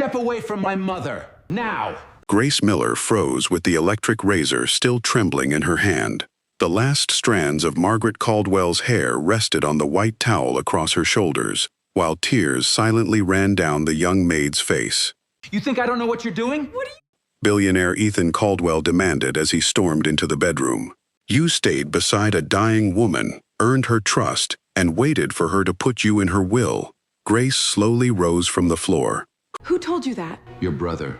Step away from my mother, now! Grace Miller froze with the electric razor still trembling in her hand. The last strands of Margaret Caldwell's hair rested on the white towel across her shoulders, while tears silently ran down the young maid's face. You think I don't know what you're doing? What are you— Billionaire Ethan Caldwell demanded as he stormed into the bedroom. You stayed beside a dying woman, earned her trust, and waited for her to put you in her will. Grace slowly rose from the floor. Who told you that? Your brother.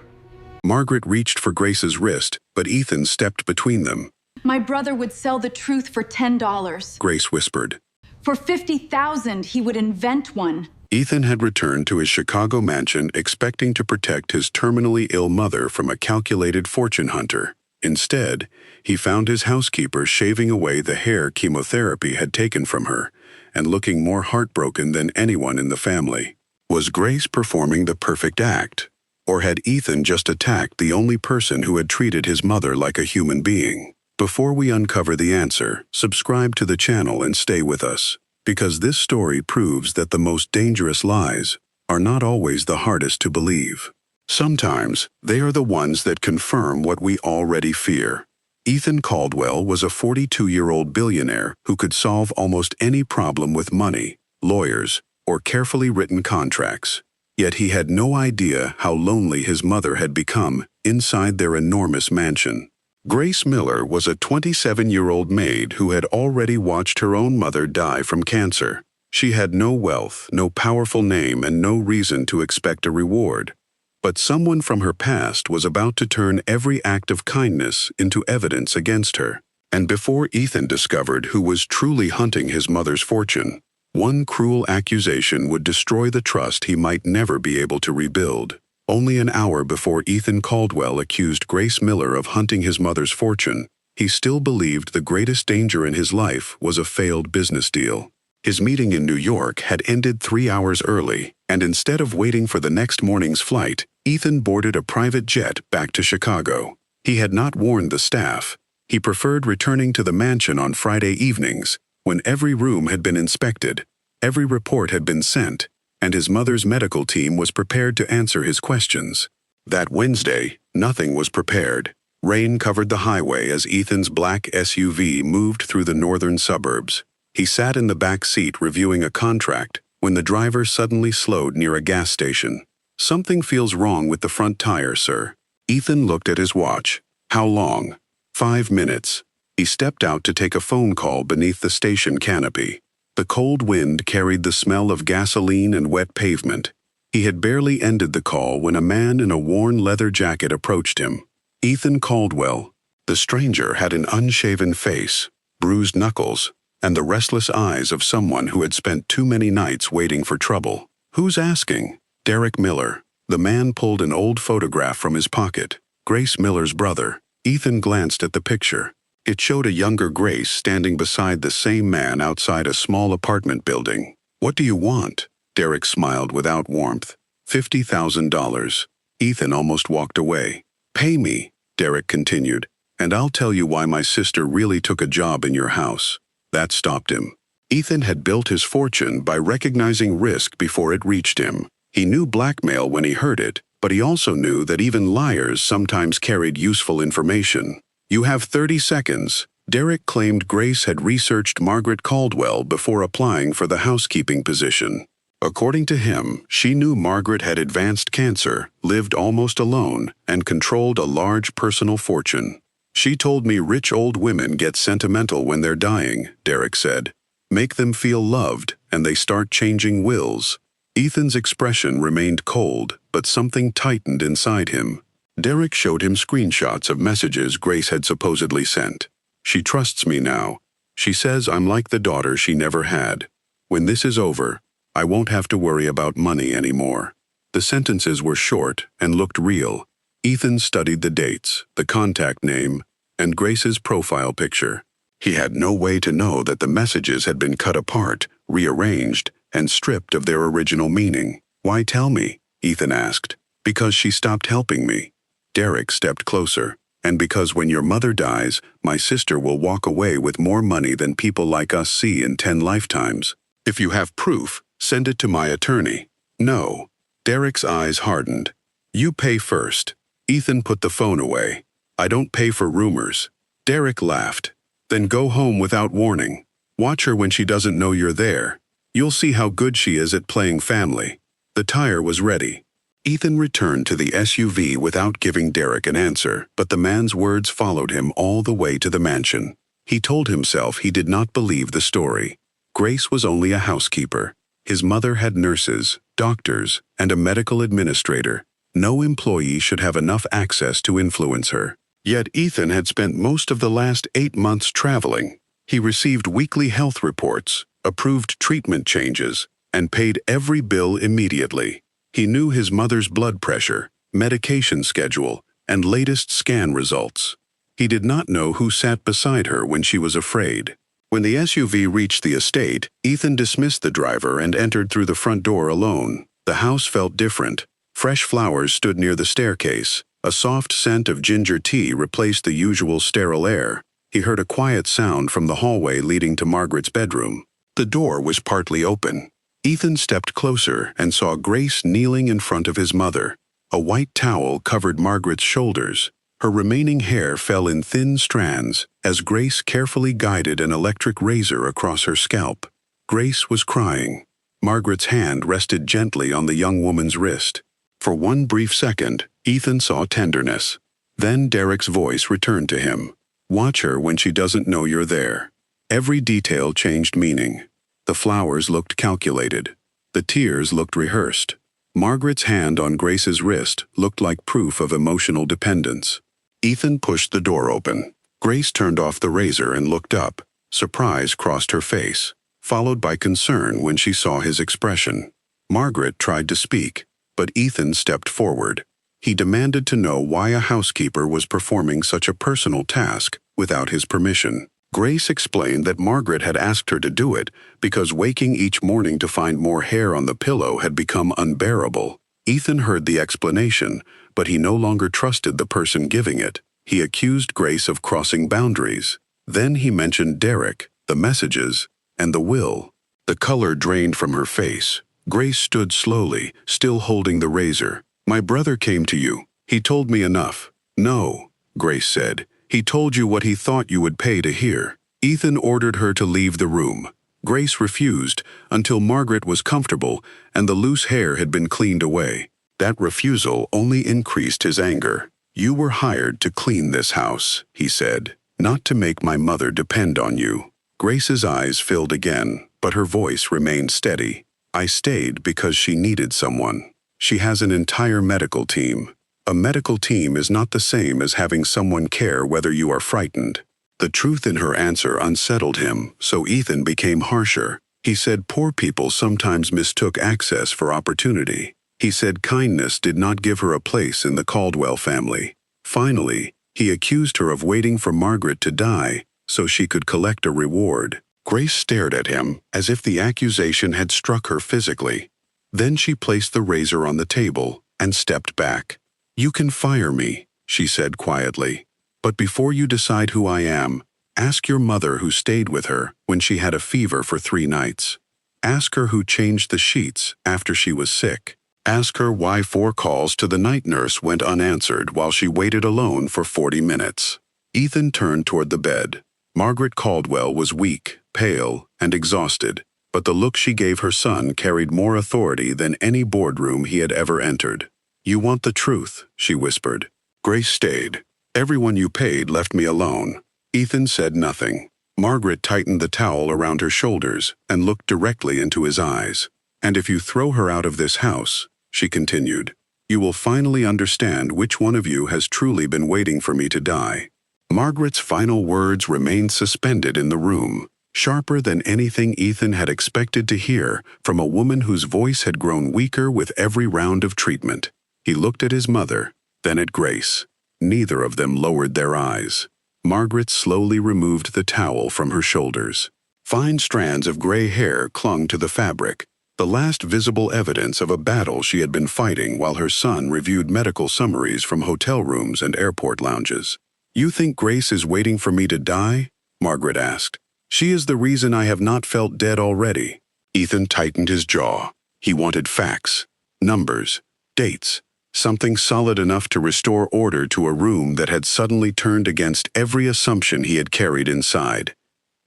Margaret reached for Grace's wrist, but Ethan stepped between them. My brother would sell the truth for $10. Grace whispered. For $50,000, he would invent one. Ethan had returned to his Chicago mansion expecting to protect his terminally ill mother from a calculated fortune hunter. Instead, he found his housekeeper shaving away the hair chemotherapy had taken from her, and looking more heartbroken than anyone in the family. Was Grace performing the perfect act? Or had Ethan just attacked the only person who had treated his mother like a human being? Before we uncover the answer, subscribe to the channel and stay with us, because this story proves that the most dangerous lies are not always the hardest to believe. Sometimes, they are the ones that confirm what we already fear. Ethan Caldwell was a 42-year-old billionaire who could solve almost any problem with money, lawyers, or carefully written contracts. Yet he had no idea how lonely his mother had become inside their enormous mansion. Grace Miller was a 27-year-old maid who had already watched her own mother die from cancer. She had no wealth, no powerful name, and no reason to expect a reward. But someone from her past was about to turn every act of kindness into evidence against her. And before Ethan discovered who was truly hunting his mother's fortune, one cruel accusation would destroy the trust he might never be able to rebuild. Only an hour before Ethan Caldwell accused Grace Miller of hunting his mother's fortune, he still believed the greatest danger in his life was a failed business deal. His meeting in New York had ended 3 hours early, and instead of waiting for the next morning's flight, Ethan boarded a private jet back to Chicago. He had not warned the staff. He preferred returning to the mansion on Friday evenings, when every room had been inspected, every report had been sent, and his mother's medical team was prepared to answer his questions. That Wednesday, nothing was prepared. Rain covered the highway as Ethan's black SUV moved through the northern suburbs. He sat in the back seat reviewing a contract when the driver suddenly slowed near a gas station. Something feels wrong with the front tire, sir. Ethan looked at his watch. How long? 5 minutes. He stepped out to take a phone call beneath the station canopy. The cold wind carried the smell of gasoline and wet pavement. He had barely ended the call when a man in a worn leather jacket approached him. Ethan Caldwell. The stranger had an unshaven face, bruised knuckles, and the restless eyes of someone who had spent too many nights waiting for trouble. Who's asking? Derek Miller. The man pulled an old photograph from his pocket. Grace Miller's brother. Ethan glanced at the picture. It showed a younger Grace standing beside the same man outside a small apartment building. What do you want? Derek smiled without warmth. $50,000. Ethan almost walked away. Pay me, Derek continued, and I'll tell you why my sister really took a job in your house. That stopped him. Ethan had built his fortune by recognizing risk before it reached him. He knew blackmail when he heard it, but he also knew that even liars sometimes carried useful information. You have 30 seconds. Derek claimed Grace had researched Margaret Caldwell before applying for the housekeeping position. According to him, she knew Margaret had advanced cancer, lived almost alone, and controlled a large personal fortune. She told me rich old women get sentimental when they're dying, Derek said. Make them feel loved, and they start changing wills. Ethan's expression remained cold, but something tightened inside him. Derek showed him screenshots of messages Grace had supposedly sent. She trusts me now. She says I'm like the daughter she never had. When this is over, I won't have to worry about money anymore. The sentences were short and looked real. Ethan studied the dates, the contact name, and Grace's profile picture. He had no way to know that the messages had been cut apart, rearranged, and stripped of their original meaning. Why tell me? Ethan asked. Because she stopped helping me. Derek stepped closer. And because when your mother dies, my sister will walk away with more money than people like us see in 10 lifetimes. If you have proof, send it to my attorney. No. Derek's eyes hardened. You pay first. Ethan put the phone away. I don't pay for rumors. Derek laughed. Then go home without warning. Watch her when she doesn't know you're there. You'll see how good she is at playing family. The tire was ready. Ethan returned to the SUV without giving Derek an answer, but the man's words followed him all the way to the mansion. He told himself he did not believe the story. Grace was only a housekeeper. His mother had nurses, doctors, and a medical administrator. No employee should have enough access to influence her. Yet Ethan had spent most of the last 8 months traveling. He received weekly health reports, approved treatment changes, and paid every bill immediately. He knew his mother's blood pressure, medication schedule, and latest scan results. He did not know who sat beside her when she was afraid. When the SUV reached the estate, Ethan dismissed the driver and entered through the front door alone. The house felt different. Fresh flowers stood near the staircase. A soft scent of ginger tea replaced the usual sterile air. He heard a quiet sound from the hallway leading to Margaret's bedroom. The door was partly open. Ethan stepped closer and saw Grace kneeling in front of his mother. A white towel covered Margaret's shoulders. Her remaining hair fell in thin strands as Grace carefully guided an electric razor across her scalp. Grace was crying. Margaret's hand rested gently on the young woman's wrist. For one brief second, Ethan saw tenderness. Then Derek's voice returned to him. Watch her when she doesn't know you're there. Every detail changed meaning. The flowers looked calculated. The tears looked rehearsed. Margaret's hand on Grace's wrist looked like proof of emotional dependence. Ethan pushed the door open. Grace turned off the razor and looked up. Surprise crossed her face, followed by concern when she saw his expression. Margaret tried to speak, but Ethan stepped forward. He demanded to know why a housekeeper was performing such a personal task without his permission. Grace explained that Margaret had asked her to do it because waking each morning to find more hair on the pillow had become unbearable. Ethan heard the explanation, but he no longer trusted the person giving it. He accused Grace of crossing boundaries. Then he mentioned Derek, the messages, and the will. The color drained from her face. Grace stood slowly, still holding the razor. My brother came to you. He told me enough. No, Grace said. He told you what he thought you would pay to hear. Ethan ordered her to leave the room. Grace refused until Margaret was comfortable and the loose hair had been cleaned away. That refusal only increased his anger. You were hired to clean this house, he said, not to make my mother depend on you. Grace's eyes filled again, but her voice remained steady. I stayed because she needed someone. She has an entire medical team. A medical team is not the same as having someone care whether you are frightened. The truth in her answer unsettled him, so Ethan became harsher. He said poor people sometimes mistook access for opportunity. He said kindness did not give her a place in the Caldwell family. Finally, he accused her of waiting for Margaret to die so she could collect a reward. Grace stared at him as if the accusation had struck her physically. Then she placed the razor on the table and stepped back. You can fire me, she said quietly. But before you decide who I am, ask your mother who stayed with her when she had a fever for 3 nights. Ask her who changed the sheets after she was sick. Ask her why 4 calls to the night nurse went unanswered while she waited alone for 40 minutes. Ethan turned toward the bed. Margaret Caldwell was weak, pale, and exhausted, but the look she gave her son carried more authority than any boardroom he had ever entered. You want the truth, she whispered. Grace stayed. Everyone you paid left me alone. Ethan said nothing. Margaret tightened the towel around her shoulders and looked directly into his eyes. And if you throw her out of this house, she continued, you will finally understand which one of you has truly been waiting for me to die. Margaret's final words remained suspended in the room, sharper than anything Ethan had expected to hear from a woman whose voice had grown weaker with every round of treatment. He looked at his mother, then at Grace. Neither of them lowered their eyes. Margaret slowly removed the towel from her shoulders. Fine strands of gray hair clung to the fabric, the last visible evidence of a battle she had been fighting while her son reviewed medical summaries from hotel rooms and airport lounges. You think Grace is waiting for me to die? Margaret asked. She is the reason I have not felt dead already. Ethan tightened his jaw. He wanted facts, numbers, dates, something solid enough to restore order to a room that had suddenly turned against every assumption he had carried inside.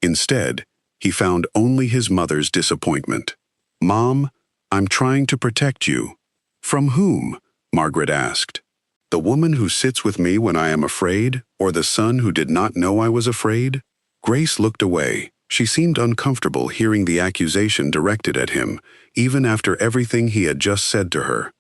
Instead, he found only his mother's disappointment. "Mom, I'm trying to protect you." "From whom?" Margaret asked. "The woman who sits with me when I am afraid, or the son who did not know I was afraid?" Grace looked away. She seemed uncomfortable hearing the accusation directed at him, even after everything he had just said to her.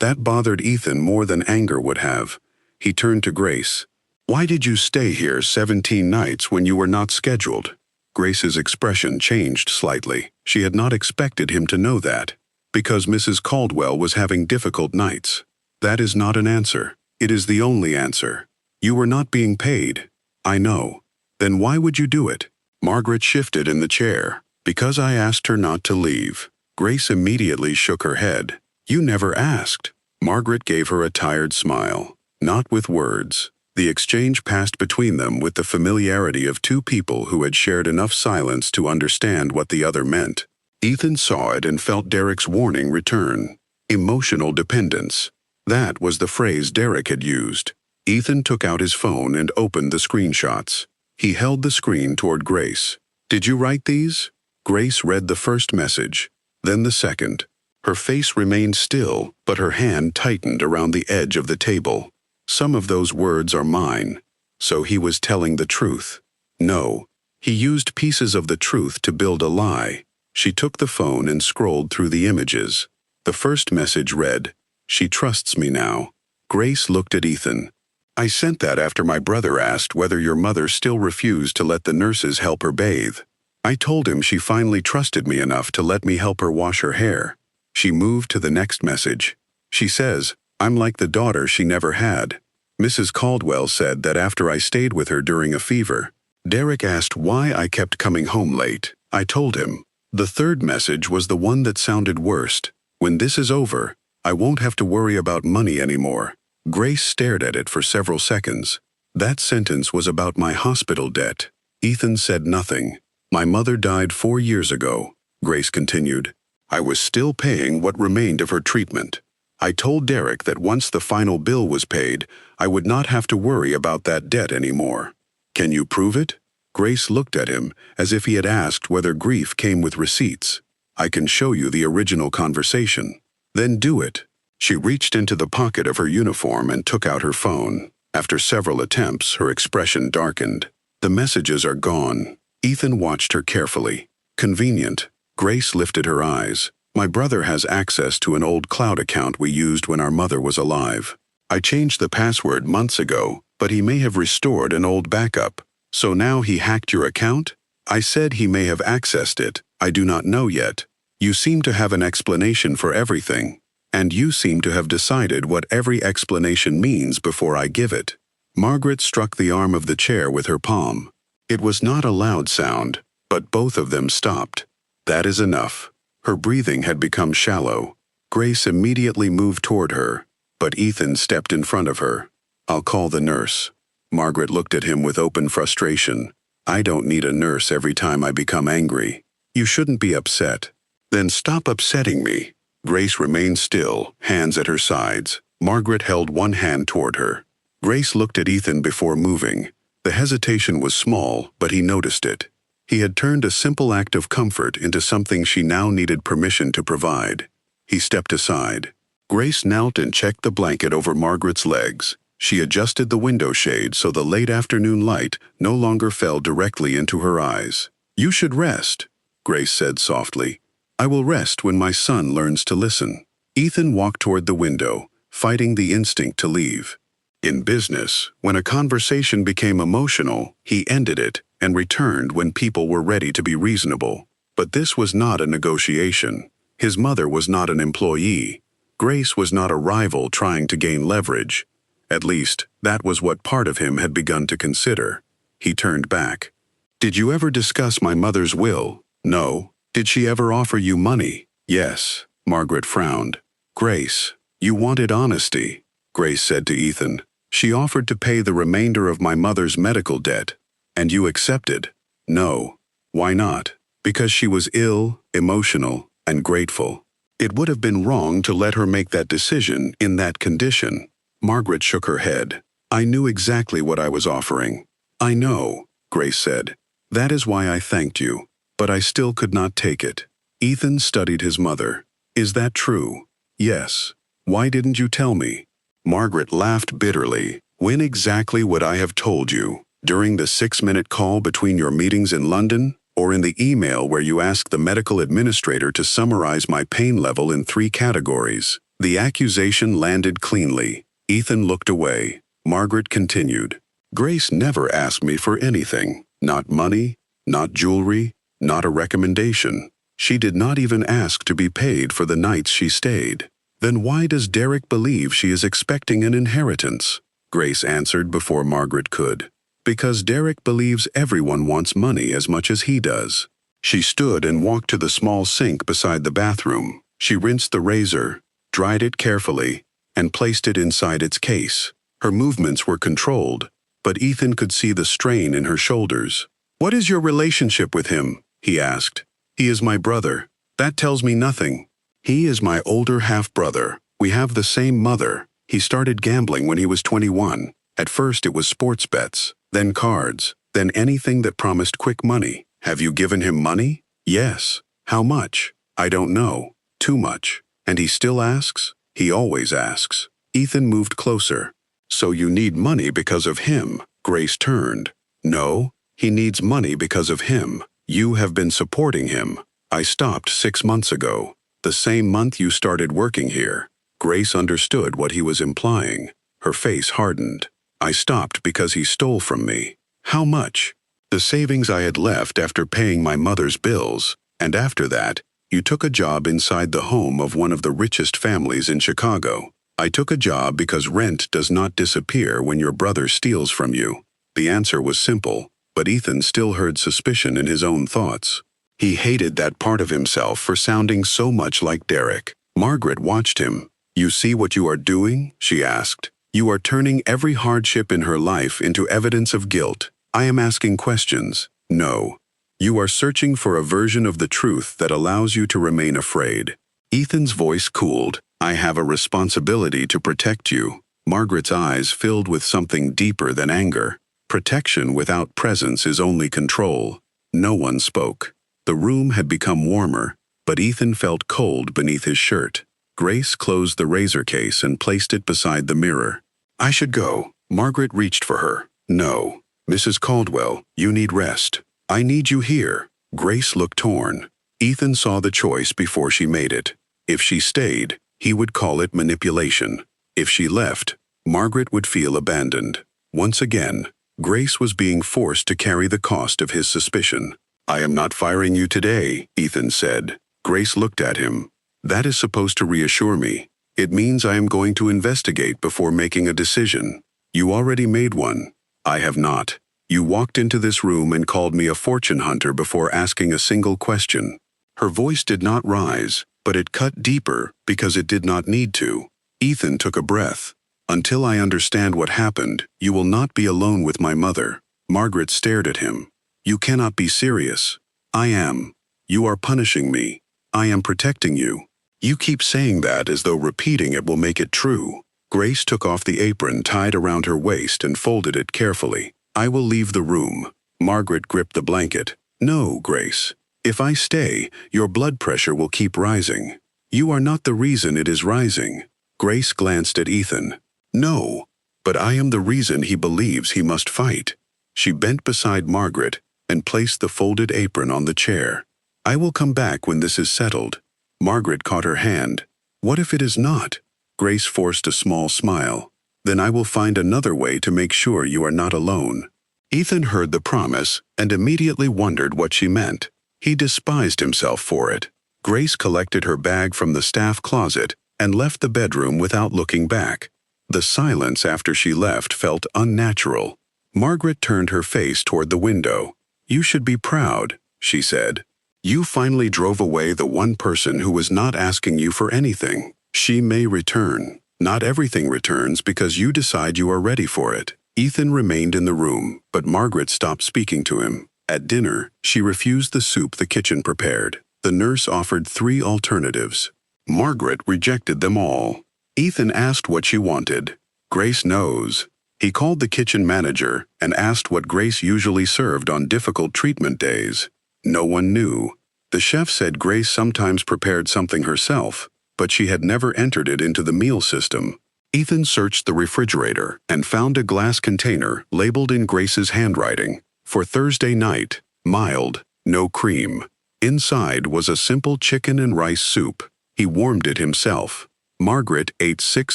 That bothered Ethan more than anger would have. He turned to Grace. "Why did you stay here 17 nights when you were not scheduled?" Grace's expression changed slightly. She had not expected him to know that. "Because Mrs. Caldwell was having difficult nights." "That is not an answer. It is the only answer. You were not being paid." "I know. Then why would you do it?" Margaret shifted in the chair. "Because I asked her not to leave." Grace immediately shook her head. "You never asked." Margaret gave her a tired smile. Not with words. The exchange passed between them with the familiarity of two people who had shared enough silence to understand what the other meant. Ethan saw it and felt Derek's warning return. Emotional dependence. That was the phrase Derek had used. Ethan took out his phone and opened the screenshots. He held the screen toward Grace. "Did you write these?" Grace read the first message, then the second. Her face remained still, but her hand tightened around the edge of the table. "Some of those words are mine." So he was telling the truth. No, he used pieces of the truth to build a lie. She took the phone and scrolled through the images. The first message read, "She trusts me now." Grace looked at Ethan. "I sent that after my brother asked whether your mother still refused to let the nurses help her bathe. I told him she finally trusted me enough to let me help her wash her hair." She moved to the next message. She says, "I'm like the daughter she never had. Mrs. Caldwell said that after I stayed with her during a fever. Derek asked why I kept coming home late. I told him." The third message was the one that sounded worst. "When this is over, I won't have to worry about money anymore." Grace stared at it for several seconds. That sentence was about my hospital debt. Ethan said nothing. "My mother died 4 years ago," Grace continued. "I was still paying what remained of her treatment. I told Derek that once the final bill was paid, I would not have to worry about that debt anymore." "Can you prove it?" Grace looked at him as if he had asked whether grief came with receipts. "I can show you the original conversation." "Then do it." She reached into the pocket of her uniform and took out her phone. After several attempts, her expression darkened. "The messages are gone." Ethan watched her carefully. "Convenient." Grace lifted her eyes. "My brother has access to an old cloud account we used when our mother was alive. I changed the password months ago, but he may have restored an old backup. So now he hacked your account?" "I said he may have accessed it. I do not know yet. You seem to have an explanation for everything. And you seem to have decided what every explanation means before I give it." Margaret struck the arm of the chair with her palm. It was not a loud sound, but both of them stopped. "That is enough." Her breathing had become shallow. Grace immediately moved toward her, but Ethan stepped in front of her. "I'll call the nurse." Margaret looked at him with open frustration. "I don't need a nurse every time I become angry. You shouldn't be upset." "Then stop upsetting me." Grace remained still, hands at her sides. Margaret held one hand toward her. Grace looked at Ethan before moving. The hesitation was small, but he noticed it. He had turned a simple act of comfort into something she now needed permission to provide. He stepped aside. Grace knelt and checked the blanket over Margaret's legs. She adjusted the window shade so the late afternoon light no longer fell directly into her eyes. "You should rest," Grace said softly. "I will rest when my son learns to listen." Ethan walked toward the window, fighting the instinct to leave. In business, when a conversation became emotional, he ended it and returned when people were ready to be reasonable. But this was not a negotiation. His mother was not an employee. Grace was not a rival trying to gain leverage. At least, that was what part of him had begun to consider. He turned back. "Did you ever discuss my mother's will?" "No." "Did she ever offer you money?" "Yes." Margaret frowned. "Grace, you wanted honesty," Grace said to Ethan. "She offered to pay the remainder of my mother's medical debt. And you accepted?" "No." "Why not?" "Because she was ill, emotional, and grateful." It would have been wrong to let her make that decision in that condition. Margaret shook her head. I knew exactly what I was offering. I know, Grace said. That is why I thanked you. But I still could not take it. Ethan studied his mother. Is that true? Yes. Why didn't you tell me? Margaret laughed bitterly. When exactly would I have told you? During the 6-minute call between your meetings in London? Or in the email where you asked the medical administrator to summarize my pain level in 3 categories? The accusation landed cleanly. Ethan looked away. Margaret continued. Grace never asked me for anything. Not money, not jewelry, not a recommendation. She did not even ask to be paid for the nights she stayed. Then why does Derek believe she is expecting an inheritance? Grace answered before Margaret could. Because Derek believes everyone wants money as much as he does. She stood and walked to the small sink beside the bathroom. She rinsed the razor, dried it carefully, and placed it inside its case. Her movements were controlled, but Ethan could see the strain in her shoulders. What is your relationship with him? He asked. He is my brother. That tells me nothing. He is my older half-brother. We have the same mother. He started gambling when he was 21. At first it was sports bets, then cards, then anything that promised quick money. Have you given him money? Yes. How much? I don't know. Too much. And he still asks? He always asks. Ethan moved closer. So you need money because of him? Grace turned. No, he needs money because of him. You have been supporting him. I stopped 6 months ago. The same month you started working here. Grace understood what he was implying. Her face hardened. I stopped because he stole from me. How much? The savings I had left after paying my mother's bills. And after that, you took a job inside the home of one of the richest families in Chicago. I took a job because rent does not disappear when your brother steals from you. The answer was simple, but Ethan still heard suspicion in his own thoughts. He hated that part of himself for sounding so much like Derek. Margaret watched him. You see what you are doing? She asked. You are turning every hardship in her life into evidence of guilt. I am asking questions. No. You are searching for a version of the truth that allows you to remain afraid. Ethan's voice cooled. I have a responsibility to protect you. Margaret's eyes filled with something deeper than anger. Protection without presence is only control. No one spoke. The room had become warmer, but Ethan felt cold beneath his shirt. Grace closed the razor case and placed it beside the mirror. I should go. Margaret reached for her. No. Mrs. Caldwell, you need rest. I need you here. Grace looked torn. Ethan saw the choice before she made it. If she stayed, he would call it manipulation. If she left, Margaret would feel abandoned. Once again, Grace was being forced to carry the cost of his suspicion. I am not firing you today, Ethan said. Grace looked at him. That is supposed to reassure me. It means I am going to investigate before making a decision. You already made one. I have not. You walked into this room and called me a fortune hunter before asking a single question. Her voice did not rise, but it cut deeper because it did not need to. Ethan took a breath. Until I understand what happened, you will not be alone with my mother. Margaret stared at him. You cannot be serious. I am. You are punishing me. I am protecting you. You keep saying that as though repeating it will make it true. Grace took off the apron tied around her waist and folded it carefully. I will leave the room. Margaret gripped the blanket. No, Grace. If I stay, your blood pressure will keep rising. You are not the reason it is rising. Grace glanced at Ethan. No, but I am the reason he believes he must fight. She bent beside Margaret and placed the folded apron on the chair. I will come back when this is settled. Margaret caught her hand. What if it is not? Grace forced a small smile. Then I will find another way to make sure you are not alone. Ethan heard the promise and immediately wondered what she meant. He despised himself for it. Grace collected her bag from the staff closet and left the bedroom without looking back. The silence after she left felt unnatural. Margaret turned her face toward the window. You should be proud, she said. You finally drove away the one person who was not asking you for anything. She may return. Not everything returns because you decide you are ready for it. Ethan remained in the room, but Margaret stopped speaking to him. At dinner, she refused the soup the kitchen prepared. The nurse offered 3 alternatives. Margaret rejected them all. Ethan asked what she wanted. Grace knows. He called the kitchen manager and asked what Grace usually served on difficult treatment days. No one knew. The chef said Grace sometimes prepared something herself, but she had never entered it into the meal system. Ethan searched the refrigerator and found a glass container labeled in Grace's handwriting, "For Thursday night, mild, no cream." Inside was a simple chicken and rice soup. He warmed it himself. Margaret ate 6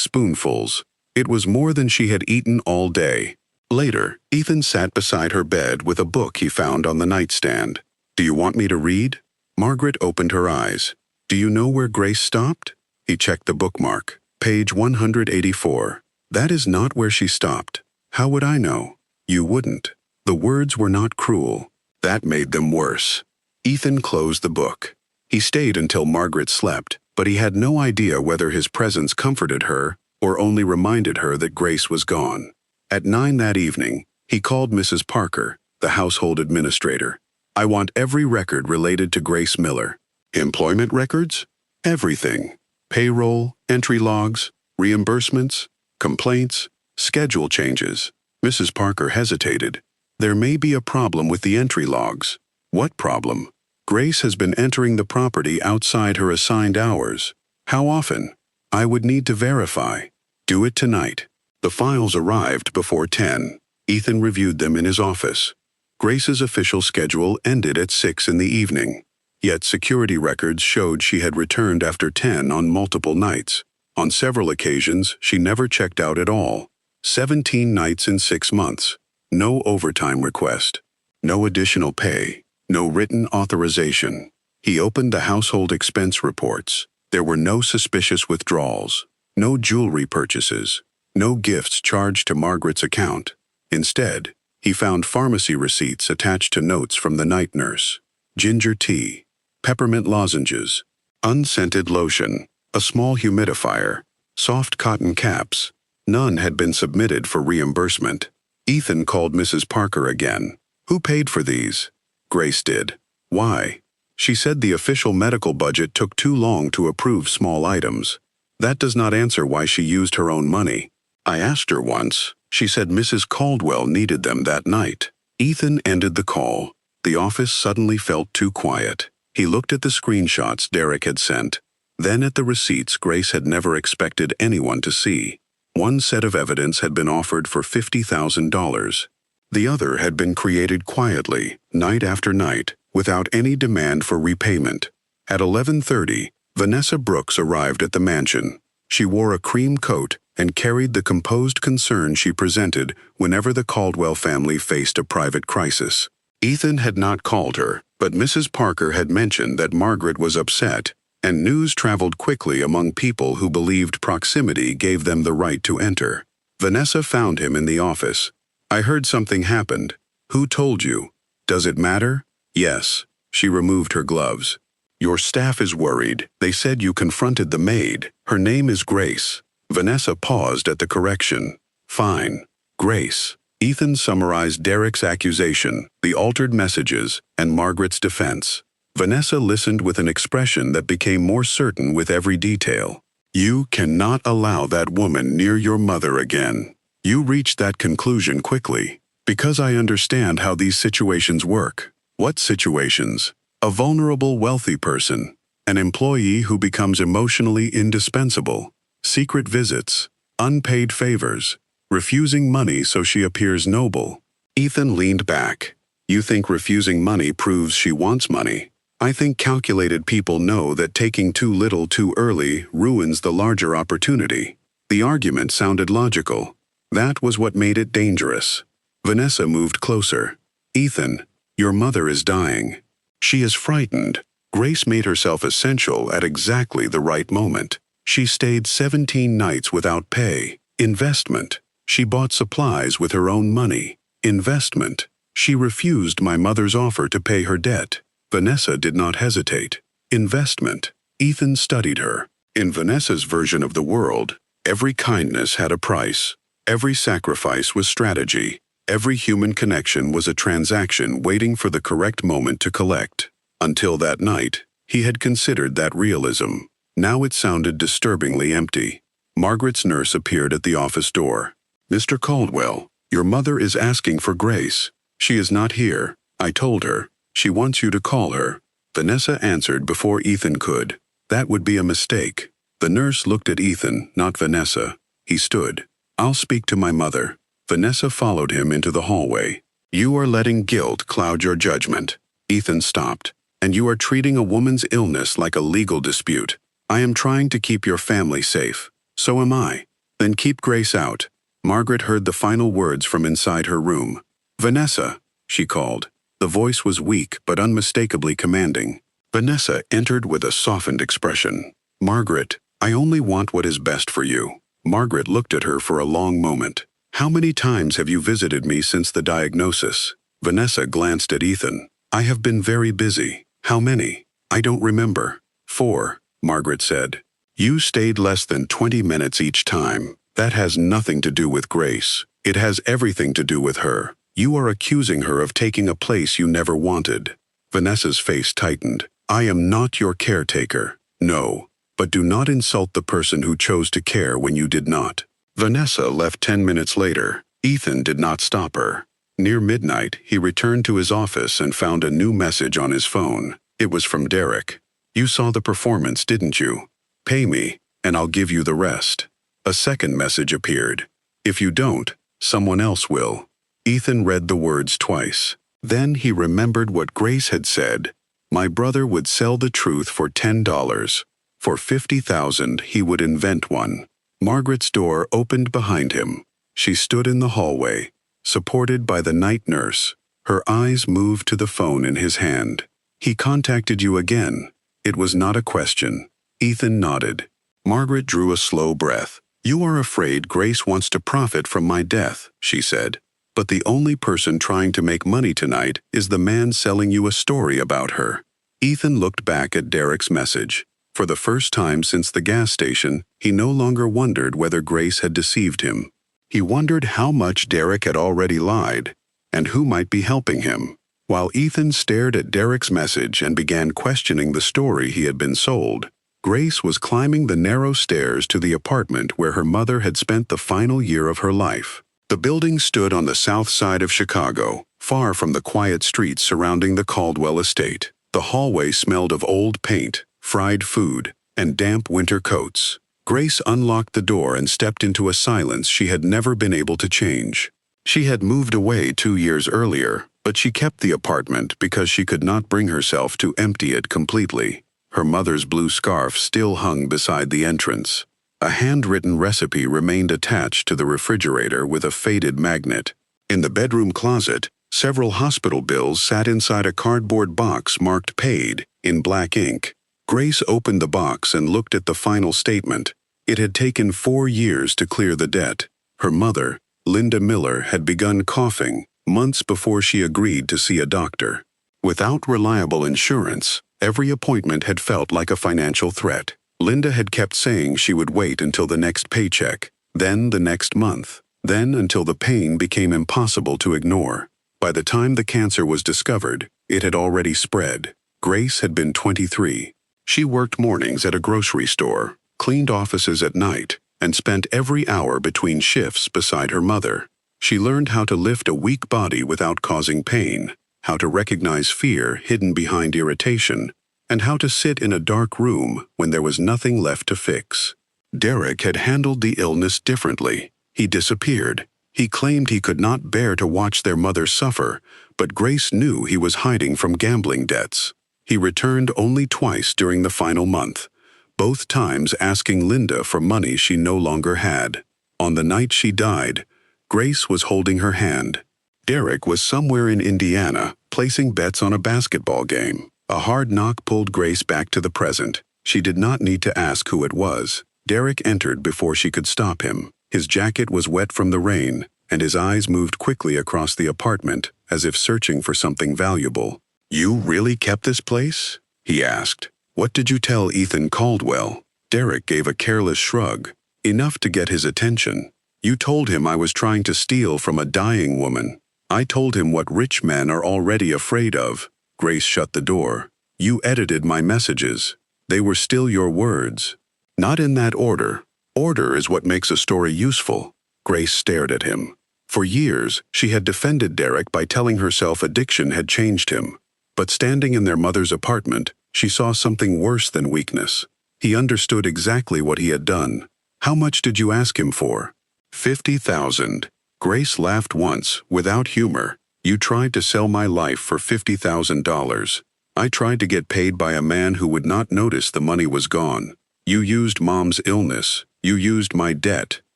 spoonfuls. It was more than she had eaten all day. Later, Ethan sat beside her bed with a book he found on the nightstand. "Do you want me to read?" Margaret opened her eyes. "Do you know where Grace stopped?" He checked the bookmark. "Page 184. That is not where she stopped." "How would I know?" "You wouldn't." The words were not cruel. That made them worse. Ethan closed the book. He stayed until Margaret slept, but he had no idea whether his presence comforted her or only reminded her that Grace was gone. At 9 that evening, he called Mrs. Parker, the household administrator. "I want every record related to Grace Miller." "Employment records?" "Everything. Payroll, entry logs, reimbursements, complaints, schedule changes." Mrs. Parker hesitated. "There may be a problem with the entry logs." "What problem?" "Grace has been entering the property outside her assigned hours." "How often?" "I would need to verify." "Do it tonight." The files arrived before 10. Ethan reviewed them in his office. Grace's official schedule ended at 6 in the evening. Yet security records showed she had returned after 10 on multiple nights. On several occasions, she never checked out at all. 17 nights in 6 months. No overtime request. No additional pay. No written authorization. He opened the household expense reports. There were no suspicious withdrawals. No jewelry purchases. No gifts charged to Margaret's account. Instead, he found pharmacy receipts attached to notes from the night nurse. Ginger tea. Peppermint lozenges. Unscented lotion. A small humidifier. Soft cotton caps. None had been submitted for reimbursement. Ethan called Mrs. Parker again. "Who paid for these?" "Grace did." "Why?" "She said the official medical budget took too long to approve small items." "That does not answer why she used her own money." "I asked her once. She said Mrs. Caldwell needed them that night." Ethan ended the call. The office suddenly felt too quiet. He looked at the screenshots Derek had sent, then at the receipts Grace had never expected anyone to see. One set of evidence had been offered for $50,000. The other had been created quietly, night after night, without any demand for repayment. At 11:30, Vanessa Brooks arrived at the mansion. She wore a cream coat and carried the composed concern she presented whenever the Caldwell family faced a private crisis. Ethan had not called her, but Mrs. Parker had mentioned that Margaret was upset, and news traveled quickly among people who believed proximity gave them the right to enter. Vanessa found him in the office. "I heard something happened." "Who told you?" "Does it matter?" "Yes." She removed her gloves. "Your staff is worried. They said you confronted the maid. Her name is Grace." Vanessa paused at the correction. "Fine. Grace." Ethan summarized Derek's accusation, the altered messages, and Margaret's defense. Vanessa listened with an expression that became more certain with every detail. "You cannot allow that woman near your mother again. You reached that conclusion quickly." "Because I understand how these situations work." "What situations?" "A vulnerable wealthy person. An employee who becomes emotionally indispensable. Secret visits. Unpaid favors. Refusing money so she appears noble." Ethan leaned back. "You think refusing money proves she wants money?" "I think calculated people know that taking too little too early ruins the larger opportunity." The argument sounded logical. That was what made it dangerous. Vanessa moved closer. "Ethan, your mother is dying. She is frightened." Grace made herself essential at exactly the right moment. She stayed 17 nights without pay. Investment. She bought supplies with her own money. Investment. She refused my mother's offer to pay her debt. Vanessa did not hesitate. Investment. Ethan studied her. In Vanessa's version of the world, every kindness had a price. Every sacrifice was strategy. Every human connection was a transaction waiting for the correct moment to collect. Until that night, he had considered that realism. Now it sounded disturbingly empty. Margaret's nurse appeared at the office door. "Mr. Caldwell, your mother is asking for Grace. She is not here. I told her. She wants you to call her." Vanessa answered before Ethan could. That would be a mistake. The nurse looked at Ethan, not Vanessa. He stood. "I'll speak to my mother." Vanessa followed him into the hallway. "You are letting guilt cloud your judgment." Ethan stopped. "And you are treating a woman's illness like a legal dispute. I am trying to keep your family safe. So am I. Then keep Grace out." Margaret heard the final words from inside her room. "Vanessa," she called. The voice was weak but unmistakably commanding. Vanessa entered with a softened expression. "Margaret, I only want what is best for you." Margaret looked at her for a long moment. "How many times have you visited me since the diagnosis?" Vanessa glanced at Ethan. "I have been very busy." "How many?" "I don't remember." "4," Margaret said. "You stayed less than 20 minutes each time. That has nothing to do with Grace. It has everything to do with her. You are accusing her of taking a place you never wanted." Vanessa's face tightened. "I am not your caretaker. No. But do not insult the person who chose to care when you did not." Vanessa left 10 minutes later. Ethan did not stop her. Near midnight, he returned to his office and found a new message on his phone. It was from Derek. "You saw the performance, didn't you? Pay me, and I'll give you the rest." A second message appeared. "If you don't, someone else will." Ethan read the words twice. Then he remembered what Grace had said. My brother would sell the truth for $10. For $50,000 he would invent one. Margaret's door opened behind him. She stood in the hallway, supported by the night nurse. Her eyes moved to the phone in his hand. "He contacted you again." It was not a question. Ethan nodded. Margaret drew a slow breath. "You are afraid Grace wants to profit from my death," she said. "But the only person trying to make money tonight is the man selling you a story about her." Ethan looked back at Derek's message. For the first time since the gas station, he no longer wondered whether Grace had deceived him. He wondered how much Derek had already lied, and who might be helping him. While Ethan stared at Derek's message and began questioning the story he had been sold, Grace was climbing the narrow stairs to the apartment where her mother had spent the final year of her life. The building stood on the south side of Chicago, far from the quiet streets surrounding the Caldwell estate. The hallway smelled of old paint, fried food, and damp winter coats. Grace unlocked the door and stepped into a silence she had never been able to change. She had moved away 2 years earlier, but she kept the apartment because she could not bring herself to empty it completely. Her mother's blue scarf still hung beside the entrance. A handwritten recipe remained attached to the refrigerator with a faded magnet. In the bedroom closet, several hospital bills sat inside a cardboard box marked "Paid" in black ink. Grace opened the box and looked at the final statement. It had taken 4 years to clear the debt. Her mother, Linda Miller, had begun coughing months before she agreed to see a doctor. Without reliable insurance, every appointment had felt like a financial threat. Linda had kept saying she would wait until the next paycheck, then the next month, then until the pain became impossible to ignore. By the time the cancer was discovered, it had already spread. Grace had been 23. She worked mornings at a grocery store, cleaned offices at night, and spent every hour between shifts beside her mother. She learned how to lift a weak body without causing pain, how to recognize fear hidden behind irritation, and how to sit in a dark room when there was nothing left to fix. Derek had handled the illness differently. He disappeared. He claimed he could not bear to watch their mother suffer, but Grace knew he was hiding from gambling debts. He returned only twice during the final month, both times asking Linda for money she no longer had. On the night she died, Grace was holding her hand. Derek was somewhere in Indiana, placing bets on a basketball game. A hard knock pulled Grace back to the present. She did not need to ask who it was. Derek entered before she could stop him. His jacket was wet from the rain, and his eyes moved quickly across the apartment, as if searching for something valuable. "You really kept this place?" he asked. "What did you tell Ethan Caldwell?" Derek gave a careless shrug, enough to get his attention. "You told him I was trying to steal from a dying woman. I told him what rich men are already afraid of." Grace shut the door. "You edited my messages." They were still your words. Not in that order. Order is what makes a story useful. Grace stared at him. For years, she had defended Derek by telling herself addiction had changed him. But standing in their mother's apartment, she saw something worse than weakness. He understood exactly what he had done. How much did you ask him for? $50,000. Grace laughed once, without humor. You tried to sell my life for $50,000. I tried to get paid by a man who would not notice the money was gone. You used Mom's illness. You used my debt.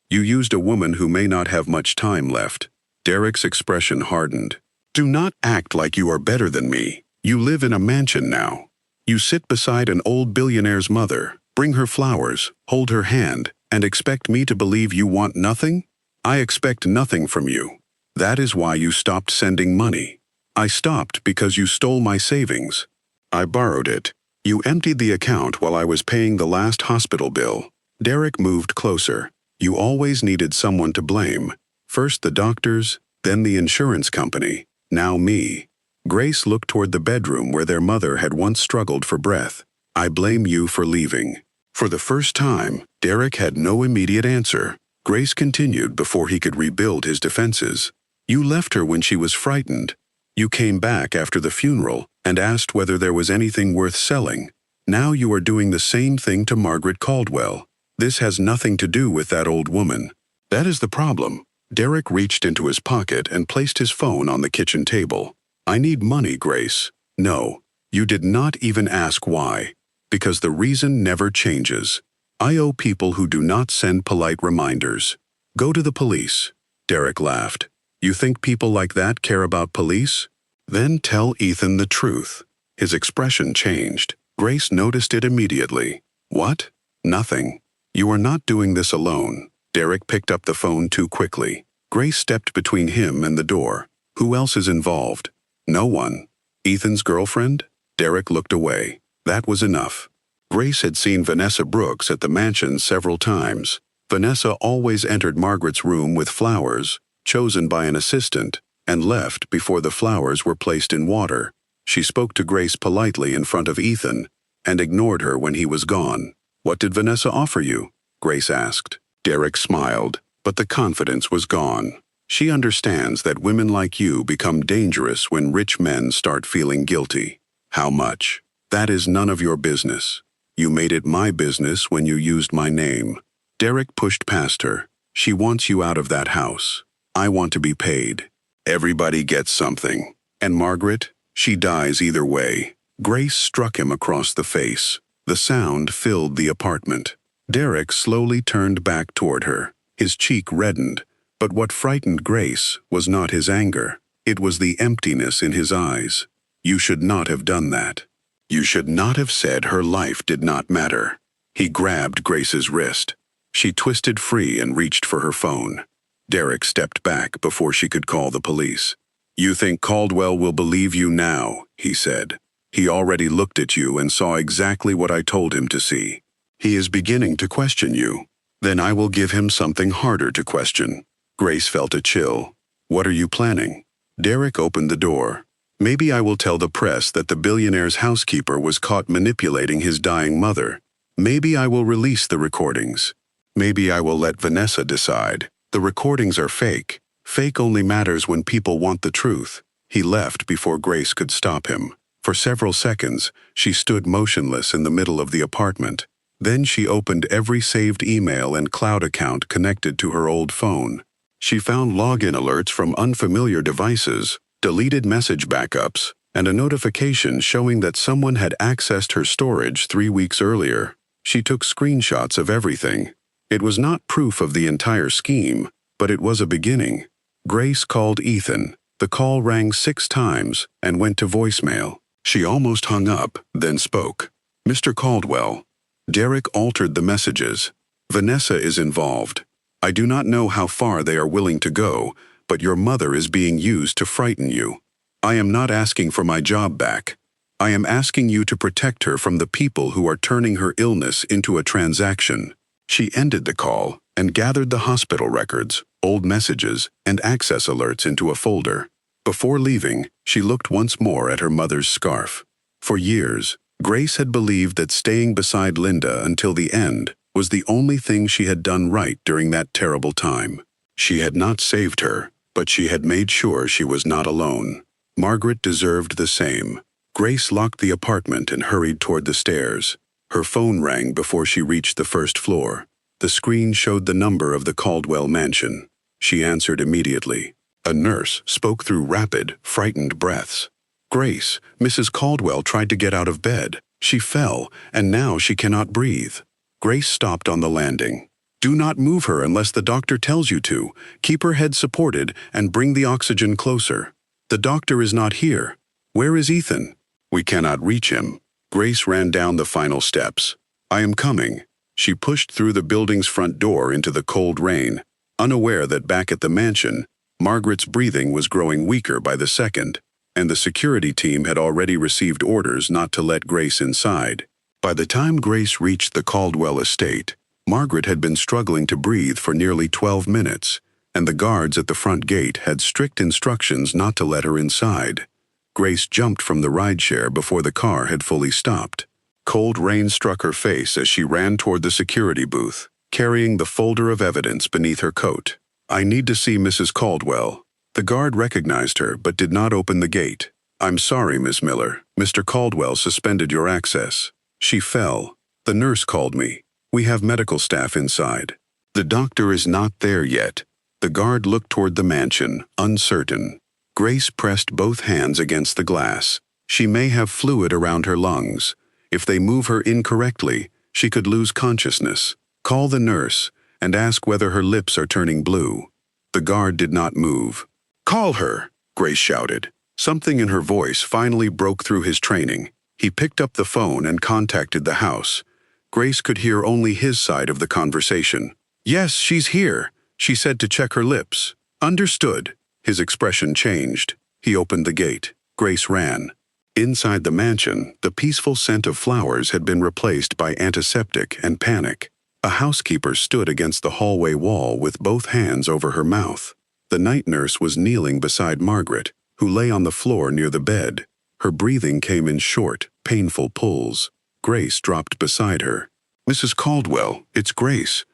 You used a woman who may not have much time left. Derek's expression hardened. Do not act like you are better than me. You live in a mansion now. You sit beside an old billionaire's mother, bring her flowers, hold her hand, and expect me to believe you want nothing? I expect nothing from you. That is why you stopped sending money. I stopped because you stole my savings. I borrowed it. You emptied the account while I was paying the last hospital bill. Derek moved closer. You always needed someone to blame. First the doctors, then the insurance company, now me. Grace looked toward the bedroom where their mother had once struggled for breath. I blame you for leaving. For the first time, Derek had no immediate answer. Grace continued before he could rebuild his defenses. You left her when she was frightened. You came back after the funeral and asked whether there was anything worth selling. Now you are doing the same thing to Margaret Caldwell. This has nothing to do with that old woman. That is the problem. Derek reached into his pocket and placed his phone on the kitchen table. I need money, Grace. No, you did not even ask why. Because the reason never changes. I owe people who do not send polite reminders. Go to the police. Derek laughed. You think people like that care about police? Then tell Ethan the truth. His expression changed. Grace noticed it immediately. What? Nothing. You are not doing this alone. Derek picked up the phone too quickly. Grace stepped between him and the door. Who else is involved? No one. Ethan's girlfriend? Derek looked away. That was enough. Grace had seen Vanessa Brooks at the mansion several times. Vanessa always entered Margaret's room with flowers, chosen by an assistant, and left before the flowers were placed in water. She spoke to Grace politely in front of Ethan, and ignored her when he was gone. What did Vanessa offer you? Grace asked. Derek smiled, but the confidence was gone. She understands that women like you become dangerous when rich men start feeling guilty. How much? That is none of your business. You made it my business when you used my name. Derek pushed past her. She wants you out of that house. I want to be paid. Everybody gets something. And Margaret? She dies either way. Grace struck him across the face. The sound filled the apartment. Derek slowly turned back toward her. His cheek reddened, but what frightened Grace was not his anger. It was the emptiness in his eyes. You should not have done that. You should not have said her life did not matter. He grabbed Grace's wrist. She twisted free and reached for her phone. Derek stepped back before she could call the police. You think Caldwell will believe you now, he said. He already looked at you and saw exactly what I told him to see. He is beginning to question you. Then I will give him something harder to question. Grace felt a chill. What are you planning? Derek opened the door. Maybe I will tell the press that the billionaire's housekeeper was caught manipulating his dying mother. Maybe I will release the recordings. Maybe I will let Vanessa decide. The recordings are fake. Fake only matters when people want the truth. He left before Grace could stop him. For several seconds, she stood motionless in the middle of the apartment. Then she opened every saved email and cloud account connected to her old phone. She found login alerts from unfamiliar devices, deleted message backups, and a notification showing that someone had accessed her storage 3 weeks earlier. She took screenshots of everything. It was not proof of the entire scheme, but it was a beginning. Grace called Ethan. The call rang 6 times and went to voicemail. She almost hung up, then spoke. Mr. Caldwell. Derek altered the messages. Vanessa is involved. I do not know how far they are willing to go, but your mother is being used to frighten you. I am not asking for my job back. I am asking you to protect her from the people who are turning her illness into a transaction. She ended the call and gathered the hospital records, old messages, and access alerts into a folder. Before leaving, she looked once more at her mother's scarf. For years, Grace had believed that staying beside Linda until the end was the only thing she had done right during that terrible time. She had not saved her, but she had made sure she was not alone. Margaret deserved the same. Grace locked the apartment and hurried toward the stairs. Her phone rang before she reached the first floor. The screen showed the number of the Caldwell mansion. She answered immediately. A nurse spoke through rapid, frightened breaths. "Grace, Mrs. Caldwell tried to get out of bed. She fell, and now she cannot breathe." Grace stopped on the landing. "Do not move her unless the doctor tells you to. Keep her head supported and bring the oxygen closer." "The doctor is not here." "Where is Ethan?" "We cannot reach him." Grace ran down the final steps. "I am coming." She pushed through the building's front door into the cold rain, unaware that back at the mansion, Margaret's breathing was growing weaker by the second, and the security team had already received orders not to let Grace inside. By the time Grace reached the Caldwell estate, Margaret had been struggling to breathe for nearly 12 minutes, and the guards at the front gate had strict instructions not to let her inside. Grace jumped from the rideshare before the car had fully stopped. Cold rain struck her face as she ran toward the security booth, carrying the folder of evidence beneath her coat. "I need to see Mrs. Caldwell." The guard recognized her but did not open the gate. "I'm sorry, Miss Miller. Mr. Caldwell suspended your access. She fell. The nurse called me. We have medical staff inside." "The doctor is not there yet." The guard looked toward the mansion, uncertain. Grace pressed both hands against the glass. She may have fluid around her lungs. If they move her incorrectly, she could lose consciousness. "Call the nurse and ask whether her lips are turning blue." The guard did not move. "Call her!" Grace shouted. Something in her voice finally broke through his training. He picked up the phone and contacted the house. Grace could hear only his side of the conversation. "Yes, she's here. She said to check her lips." "Understood." His expression changed. He opened the gate. Grace ran. Inside the mansion, the peaceful scent of flowers had been replaced by antiseptic and panic. A housekeeper stood against the hallway wall with both hands over her mouth. The night nurse was kneeling beside Margaret, who lay on the floor near the bed. Her breathing came in short, painful pulls. Grace dropped beside her. "Mrs. Caldwell, it's Grace.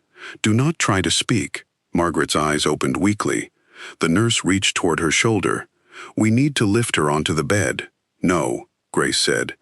Do not try to speak." Margaret's eyes opened weakly. The nurse reached toward her shoulder. "We need to lift her onto the bed." "No," Grace said.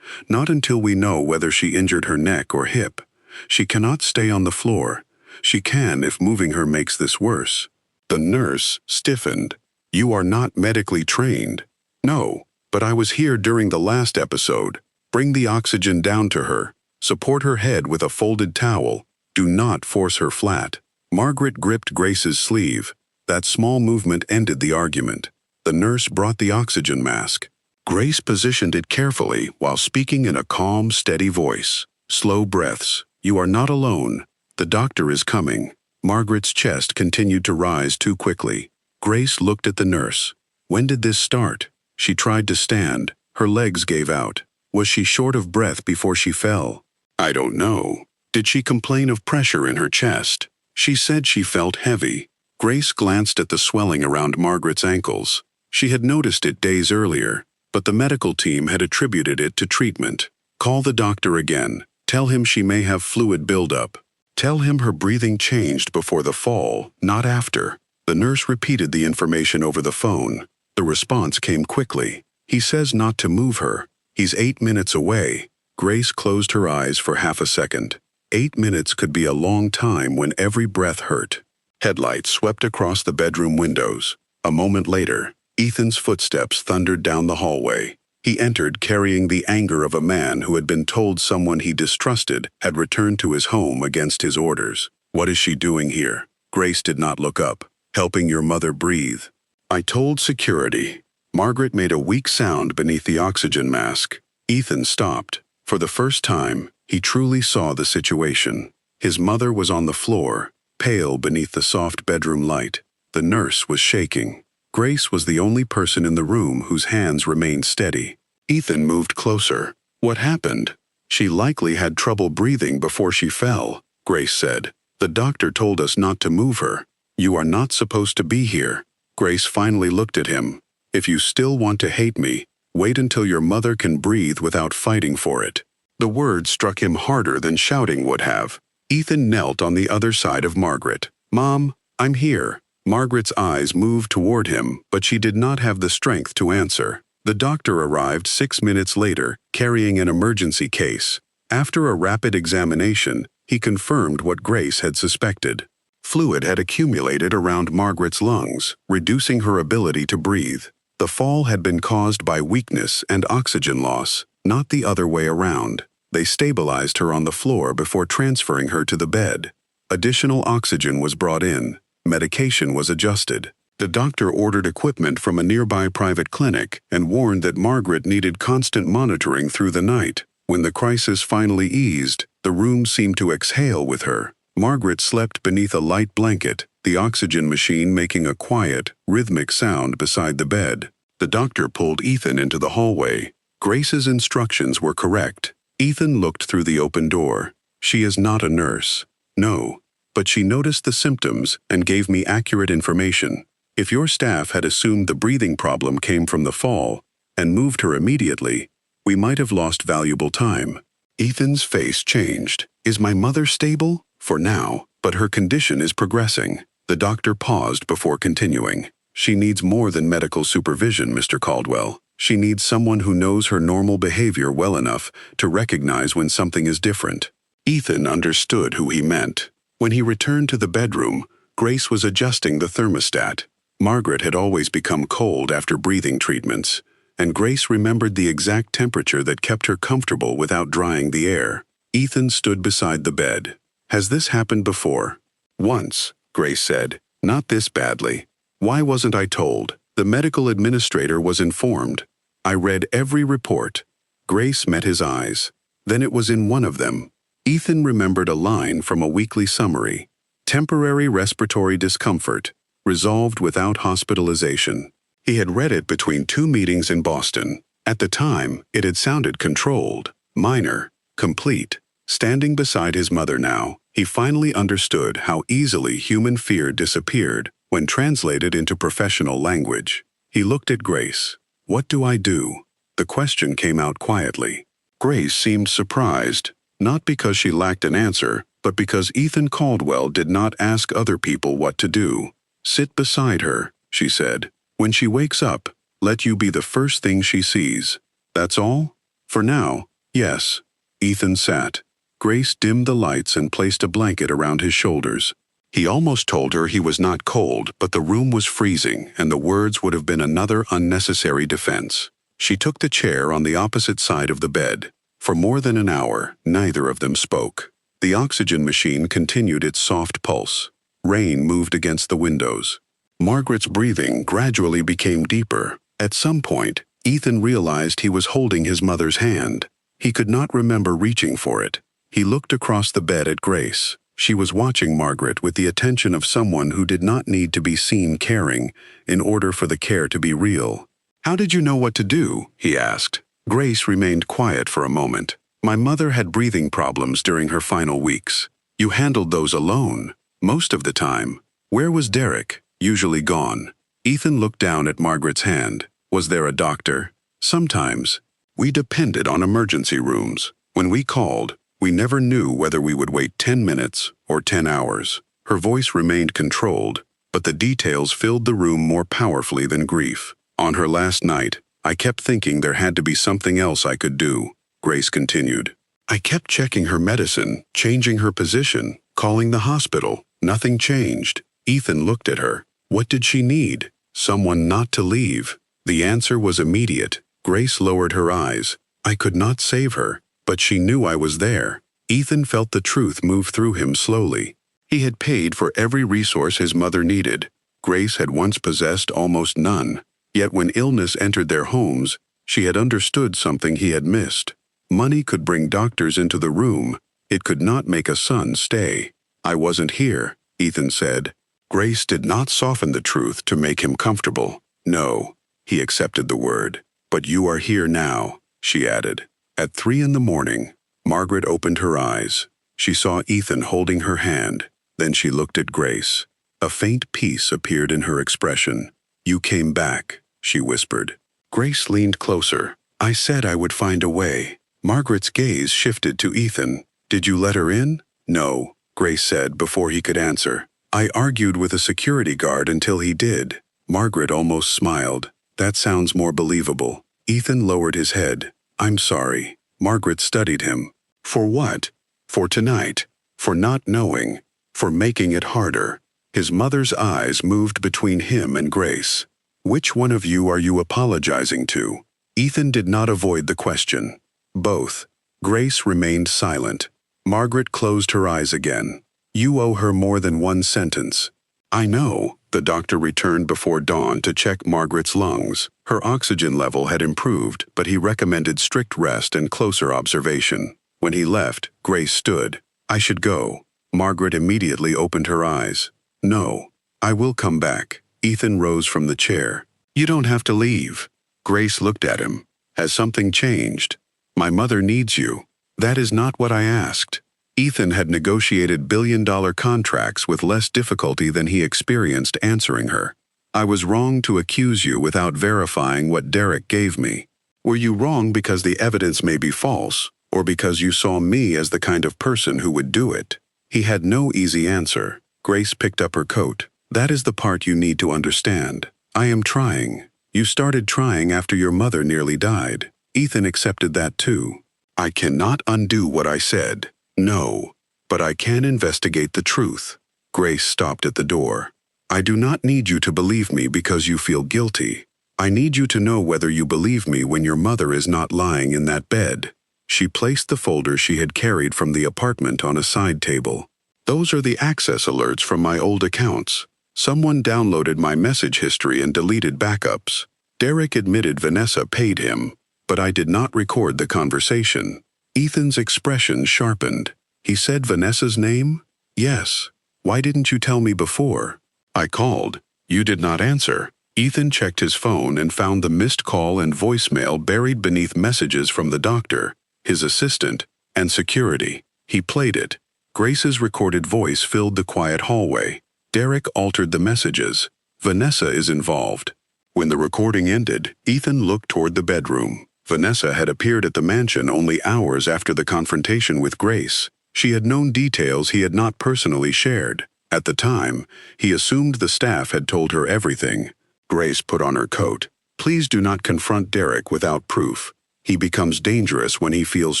"Not until we know whether she injured her neck or hip. She cannot stay on the floor. She can if moving her makes this worse." The nurse stiffened. "You are not medically trained." "No, but I was here during the last episode. Bring the oxygen down to her. Support her head with a folded towel. Do not force her flat." Margaret gripped Grace's sleeve. That small movement ended the argument. The nurse brought the oxygen mask. Grace positioned it carefully while speaking in a calm, steady voice. Slow breaths. "You are not alone. The doctor is coming." Margaret's chest continued to rise too quickly. Grace looked at the nurse. "When did this start?" She tried to stand. Her legs gave out. Was she short of breath before she fell? "I don't know." "Did she complain of pressure in her chest?" "She said she felt heavy." Grace glanced at the swelling around Margaret's ankles. She had noticed it days earlier, but the medical team had attributed it to treatment. "Call the doctor again. Tell him she may have fluid buildup. Tell him her breathing changed before the fall, not after." The nurse repeated the information over the phone. The response came quickly. "He says not to move her. He's 8 minutes away." Grace closed her eyes for half a second. 8 minutes could be a long time when every breath hurt. Headlights swept across the bedroom windows. A moment later, Ethan's footsteps thundered down the hallway. He entered carrying the anger of a man who had been told someone he distrusted had returned to his home against his orders. "What is she doing here?" Grace did not look up. "Helping your mother breathe." "I told security." Margaret made a weak sound beneath the oxygen mask. Ethan stopped. For the first time, he truly saw the situation. His mother was on the floor, pale beneath the soft bedroom light. The nurse was shaking. Grace was the only person in the room whose hands remained steady. Ethan moved closer. "What happened?" "She likely had trouble breathing before she fell," Grace said. "The doctor told us not to move her. You are not supposed to be here." Grace finally looked at him. "If you still want to hate me, wait until your mother can breathe without fighting for it." The words struck him harder than shouting would have. Ethan knelt on the other side of Margaret. "Mom, I'm here." Margaret's eyes moved toward him, but she did not have the strength to answer. The doctor arrived 6 minutes later, carrying an emergency case. After a rapid examination, he confirmed what Grace had suspected. Fluid had accumulated around Margaret's lungs, reducing her ability to breathe. The fall had been caused by weakness and oxygen loss, not the other way around. They stabilized her on the floor before transferring her to the bed. Additional oxygen was brought in. Medication was adjusted. The doctor ordered equipment from a nearby private clinic and warned that Margaret needed constant monitoring through the night. When the crisis finally eased, the room seemed to exhale with her. Margaret slept beneath a light blanket, the oxygen machine making a quiet, rhythmic sound beside the bed. The doctor pulled Ethan into the hallway. Grace's instructions were correct. Ethan looked through the open door. "She is not a nurse." "No, but she noticed the symptoms and gave me accurate information. If your staff had assumed the breathing problem came from the fall and moved her immediately, we might have lost valuable time." Ethan's face changed. "Is my mother stable?" "For now, but her condition is progressing." The doctor paused before continuing. "She needs more than medical supervision, Mr. Caldwell. She needs someone who knows her normal behavior well enough to recognize when something is different." Ethan understood who he meant. When he returned to the bedroom, Grace was adjusting the thermostat. Margaret had always become cold after breathing treatments, and Grace remembered the exact temperature that kept her comfortable without drying the air. Ethan stood beside the bed. "Has this happened before?" "Once," Grace said. "Not this badly." "Why wasn't I told?" "The medical administrator was informed. I read every report." Grace met his eyes. "Then it was in one of them." Ethan remembered a line from a weekly summary. "Temporary respiratory discomfort, resolved without hospitalization." He had read it between 2 meetings in Boston. At the time, it had sounded controlled, minor, complete. Standing beside his mother now, he finally understood how easily human fear disappeared when translated into professional language. He looked at Grace. "What do I do?" The question came out quietly. Grace seemed surprised, not because she lacked an answer, but because Ethan Caldwell did not ask other people what to do. "Sit beside her," she said. "When she wakes up, let you be the first thing she sees." "That's all?" "For now, yes." Ethan sat. Grace dimmed the lights and placed a blanket around his shoulders. He almost told her he was not cold, but the room was freezing, and the words would have been another unnecessary defense. She took the chair on the opposite side of the bed. For more than an hour, neither of them spoke. The oxygen machine continued its soft pulse. Rain moved against the windows. Margaret's breathing gradually became deeper. At some point, Ethan realized he was holding his mother's hand. He could not remember reaching for it. He looked across the bed at Grace. She was watching Margaret with the attention of someone who did not need to be seen caring in order for the care to be real. "How did you know what to do?" he asked. Grace remained quiet for a moment. "My mother had breathing problems during her final weeks. You handled those alone, most of the time." "Where was Derek?" "Usually gone." Ethan looked down at Margaret's hand. "Was there a doctor?" "Sometimes. We depended on emergency rooms. When we called, we never knew whether we would wait 10 minutes or 10 hours. Her voice remained controlled, but the details filled the room more powerfully than grief. "On her last night, I kept thinking there had to be something else I could do," Grace continued. "I kept checking her medicine, changing her position, calling the hospital. Nothing changed." Ethan looked at her. What did she need? Someone not to leave. The answer was immediate. Grace lowered her eyes. I could not save her, but she knew I was there. Ethan felt the truth move through him slowly. He had paid for every resource his mother needed. Grace had once possessed almost none. Yet when illness entered their homes, she had understood something he had missed. Money could bring doctors into the room. It could not make a son stay. I wasn't here, Ethan said. Grace did not soften the truth to make him comfortable. No, he accepted the word. But you are here now, she added. At 3 a.m, Margaret opened her eyes. She saw Ethan holding her hand. Then she looked at Grace. A faint peace appeared in her expression. You came back, she whispered. Grace leaned closer. I said I would find a way. Margaret's gaze shifted to Ethan. "Did you let her in?" "No," Grace said before he could answer. "I argued with a security guard until he did." Margaret almost smiled. "That sounds more believable." Ethan lowered his head. "I'm sorry." Margaret studied him. "For what?" "For tonight. For not knowing. For making it harder." His mother's eyes moved between him and Grace. "Which one of you are you apologizing to?" Ethan did not avoid the question. "Both." Grace remained silent. Margaret closed her eyes again. "You owe her more than one sentence." "I know." The doctor returned before dawn to check Margaret's lungs. Her oxygen level had improved, but he recommended strict rest and closer observation. When he left, Grace stood. "I should go." Margaret immediately opened her eyes. "No. I will come back." Ethan rose from the chair. "You don't have to leave." Grace looked at him. "Has something changed?" "My mother needs you." "That is not what I asked." Ethan had negotiated billion-dollar contracts with less difficulty than he experienced answering her. "I was wrong to accuse you without verifying what Derek gave me." "Were you wrong because the evidence may be false, or because you saw me as the kind of person who would do it?" He had no easy answer. Grace picked up her coat. "That is the part you need to understand. I am trying. You started trying after your mother nearly died." Ethan accepted that too. "I cannot undo what I said. No. But I can investigate the truth." Grace stopped at the door. "I do not need you to believe me because you feel guilty. I need you to know whether you believe me when your mother is not lying in that bed." She placed the folder she had carried from the apartment on a side table. "Those are the access alerts from my old accounts. Someone downloaded my message history and deleted backups. Derek admitted Vanessa paid him, but I did not record the conversation." Ethan's expression sharpened. "He said Vanessa's name?" "Yes. Why didn't you tell me before?" "I called. You did not answer." Ethan checked his phone and found the missed call and voicemail buried beneath messages from the doctor, his assistant, and security. He played it. Grace's recorded voice filled the quiet hallway. Derek altered the messages. "Vanessa is involved." When the recording ended, Ethan looked toward the bedroom. Vanessa had appeared at the mansion only hours after the confrontation with Grace. She had known details he had not personally shared. At the time, he assumed the staff had told her everything. Grace put on her coat. "Please do not confront Derek without proof. He becomes dangerous when he feels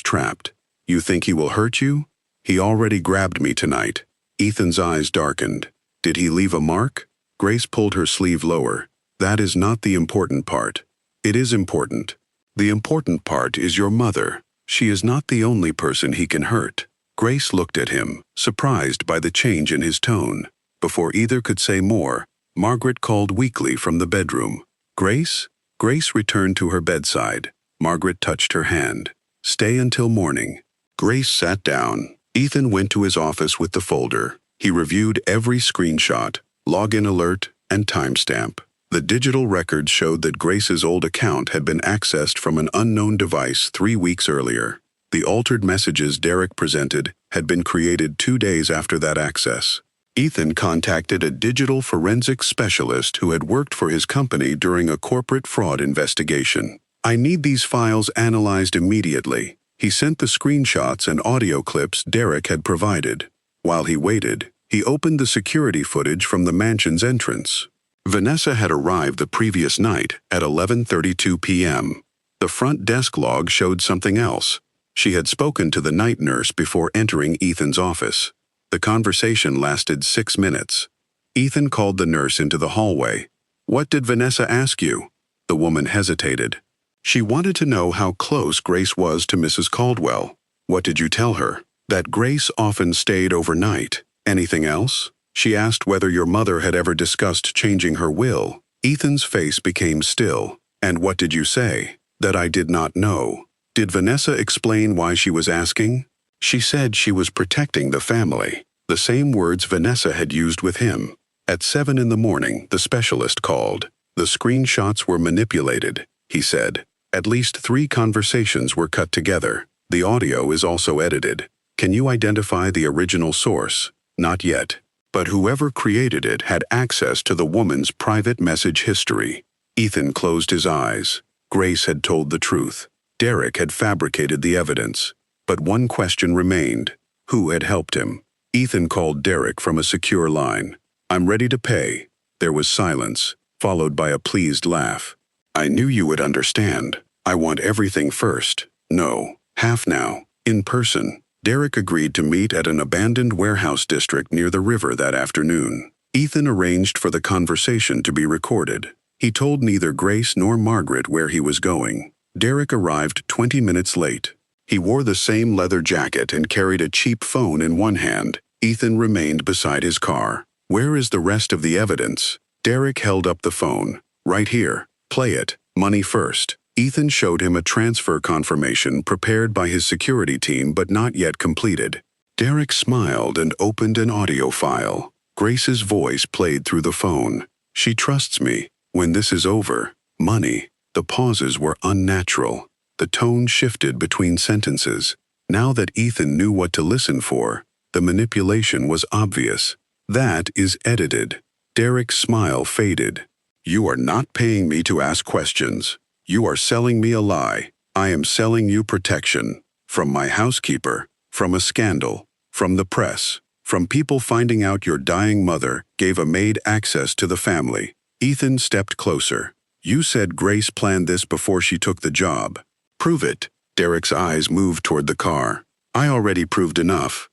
trapped. You think he will hurt you? He already grabbed me tonight." Ethan's eyes darkened. "Did he leave a mark?" Grace pulled her sleeve lower. "That is not the important part." "It is important. The important part is your mother. She is not the only person he can hurt." Grace looked at him, surprised by the change in his tone. Before either could say more, Margaret called weakly from the bedroom. "Grace?" Grace returned to her bedside. Margaret touched her hand. "Stay until morning." Grace sat down. Ethan went to his office with the folder. He reviewed every screenshot, login alert, and timestamp. The digital records showed that Grace's old account had been accessed from an unknown device 3 weeks earlier. The altered messages Derek presented had been created 2 days after that access. Ethan contacted a digital forensics specialist who had worked for his company during a corporate fraud investigation. "I need these files analyzed immediately." He sent the screenshots and audio clips Derek had provided. While he waited, he opened the security footage from the mansion's entrance. Vanessa had arrived the previous night at 11:32 p.m. The front desk log showed something else. She had spoken to the night nurse before entering Ethan's office. The conversation lasted 6 minutes. Ethan called the nurse into the hallway. "What did Vanessa ask you?" The woman hesitated. "She wanted to know how close Grace was to Mrs. Caldwell." "What did you tell her?" "That Grace often stayed overnight." "Anything else?" She asked whether your mother had ever discussed changing her will. Ethan's face became still. "And what did you say?" "That I did not know." "Did Vanessa explain why she was asking?" "She said she was protecting the family." The same words Vanessa had used with him. At 7 in the morning, the specialist called. "The screenshots were manipulated," he said. "At least 3 conversations were cut together. The audio is also edited. Can you identify the original source?" "Not yet. But whoever created it had access to the woman's private message history." Ethan closed his eyes. Grace had told the truth. Derek had fabricated the evidence. But one question remained. Who had helped him? Ethan called Derek from a secure line. "I'm ready to pay." There was silence, followed by a pleased laugh. "I knew you would understand. I want everything first. No, half now, in person." Derek agreed to meet at an abandoned warehouse district near the river that afternoon. Ethan arranged for the conversation to be recorded. He told neither Grace nor Margaret where he was going. Derek arrived 20 minutes late. He wore the same leather jacket and carried a cheap phone in one hand. Ethan remained beside his car. "Where is the rest of the evidence?" Derek held up the phone. "Right here. Play it. Money first." Ethan showed him a transfer confirmation prepared by his security team but not yet completed. Derek smiled and opened an audio file. Grace's voice played through the phone. "She trusts me. When this is over, money." The pauses were unnatural. The tone shifted between sentences. Now that Ethan knew what to listen for, the manipulation was obvious. "That is edited." Derek's smile faded. "You are not paying me to ask questions. You are selling me a lie. I am selling you protection. From my housekeeper, from a scandal, from the press, from people finding out your dying mother gave a maid access to the family." Ethan stepped closer. "You said Grace planned this before she took the job. Prove it." Derek's eyes moved toward the car. "I already proved enough."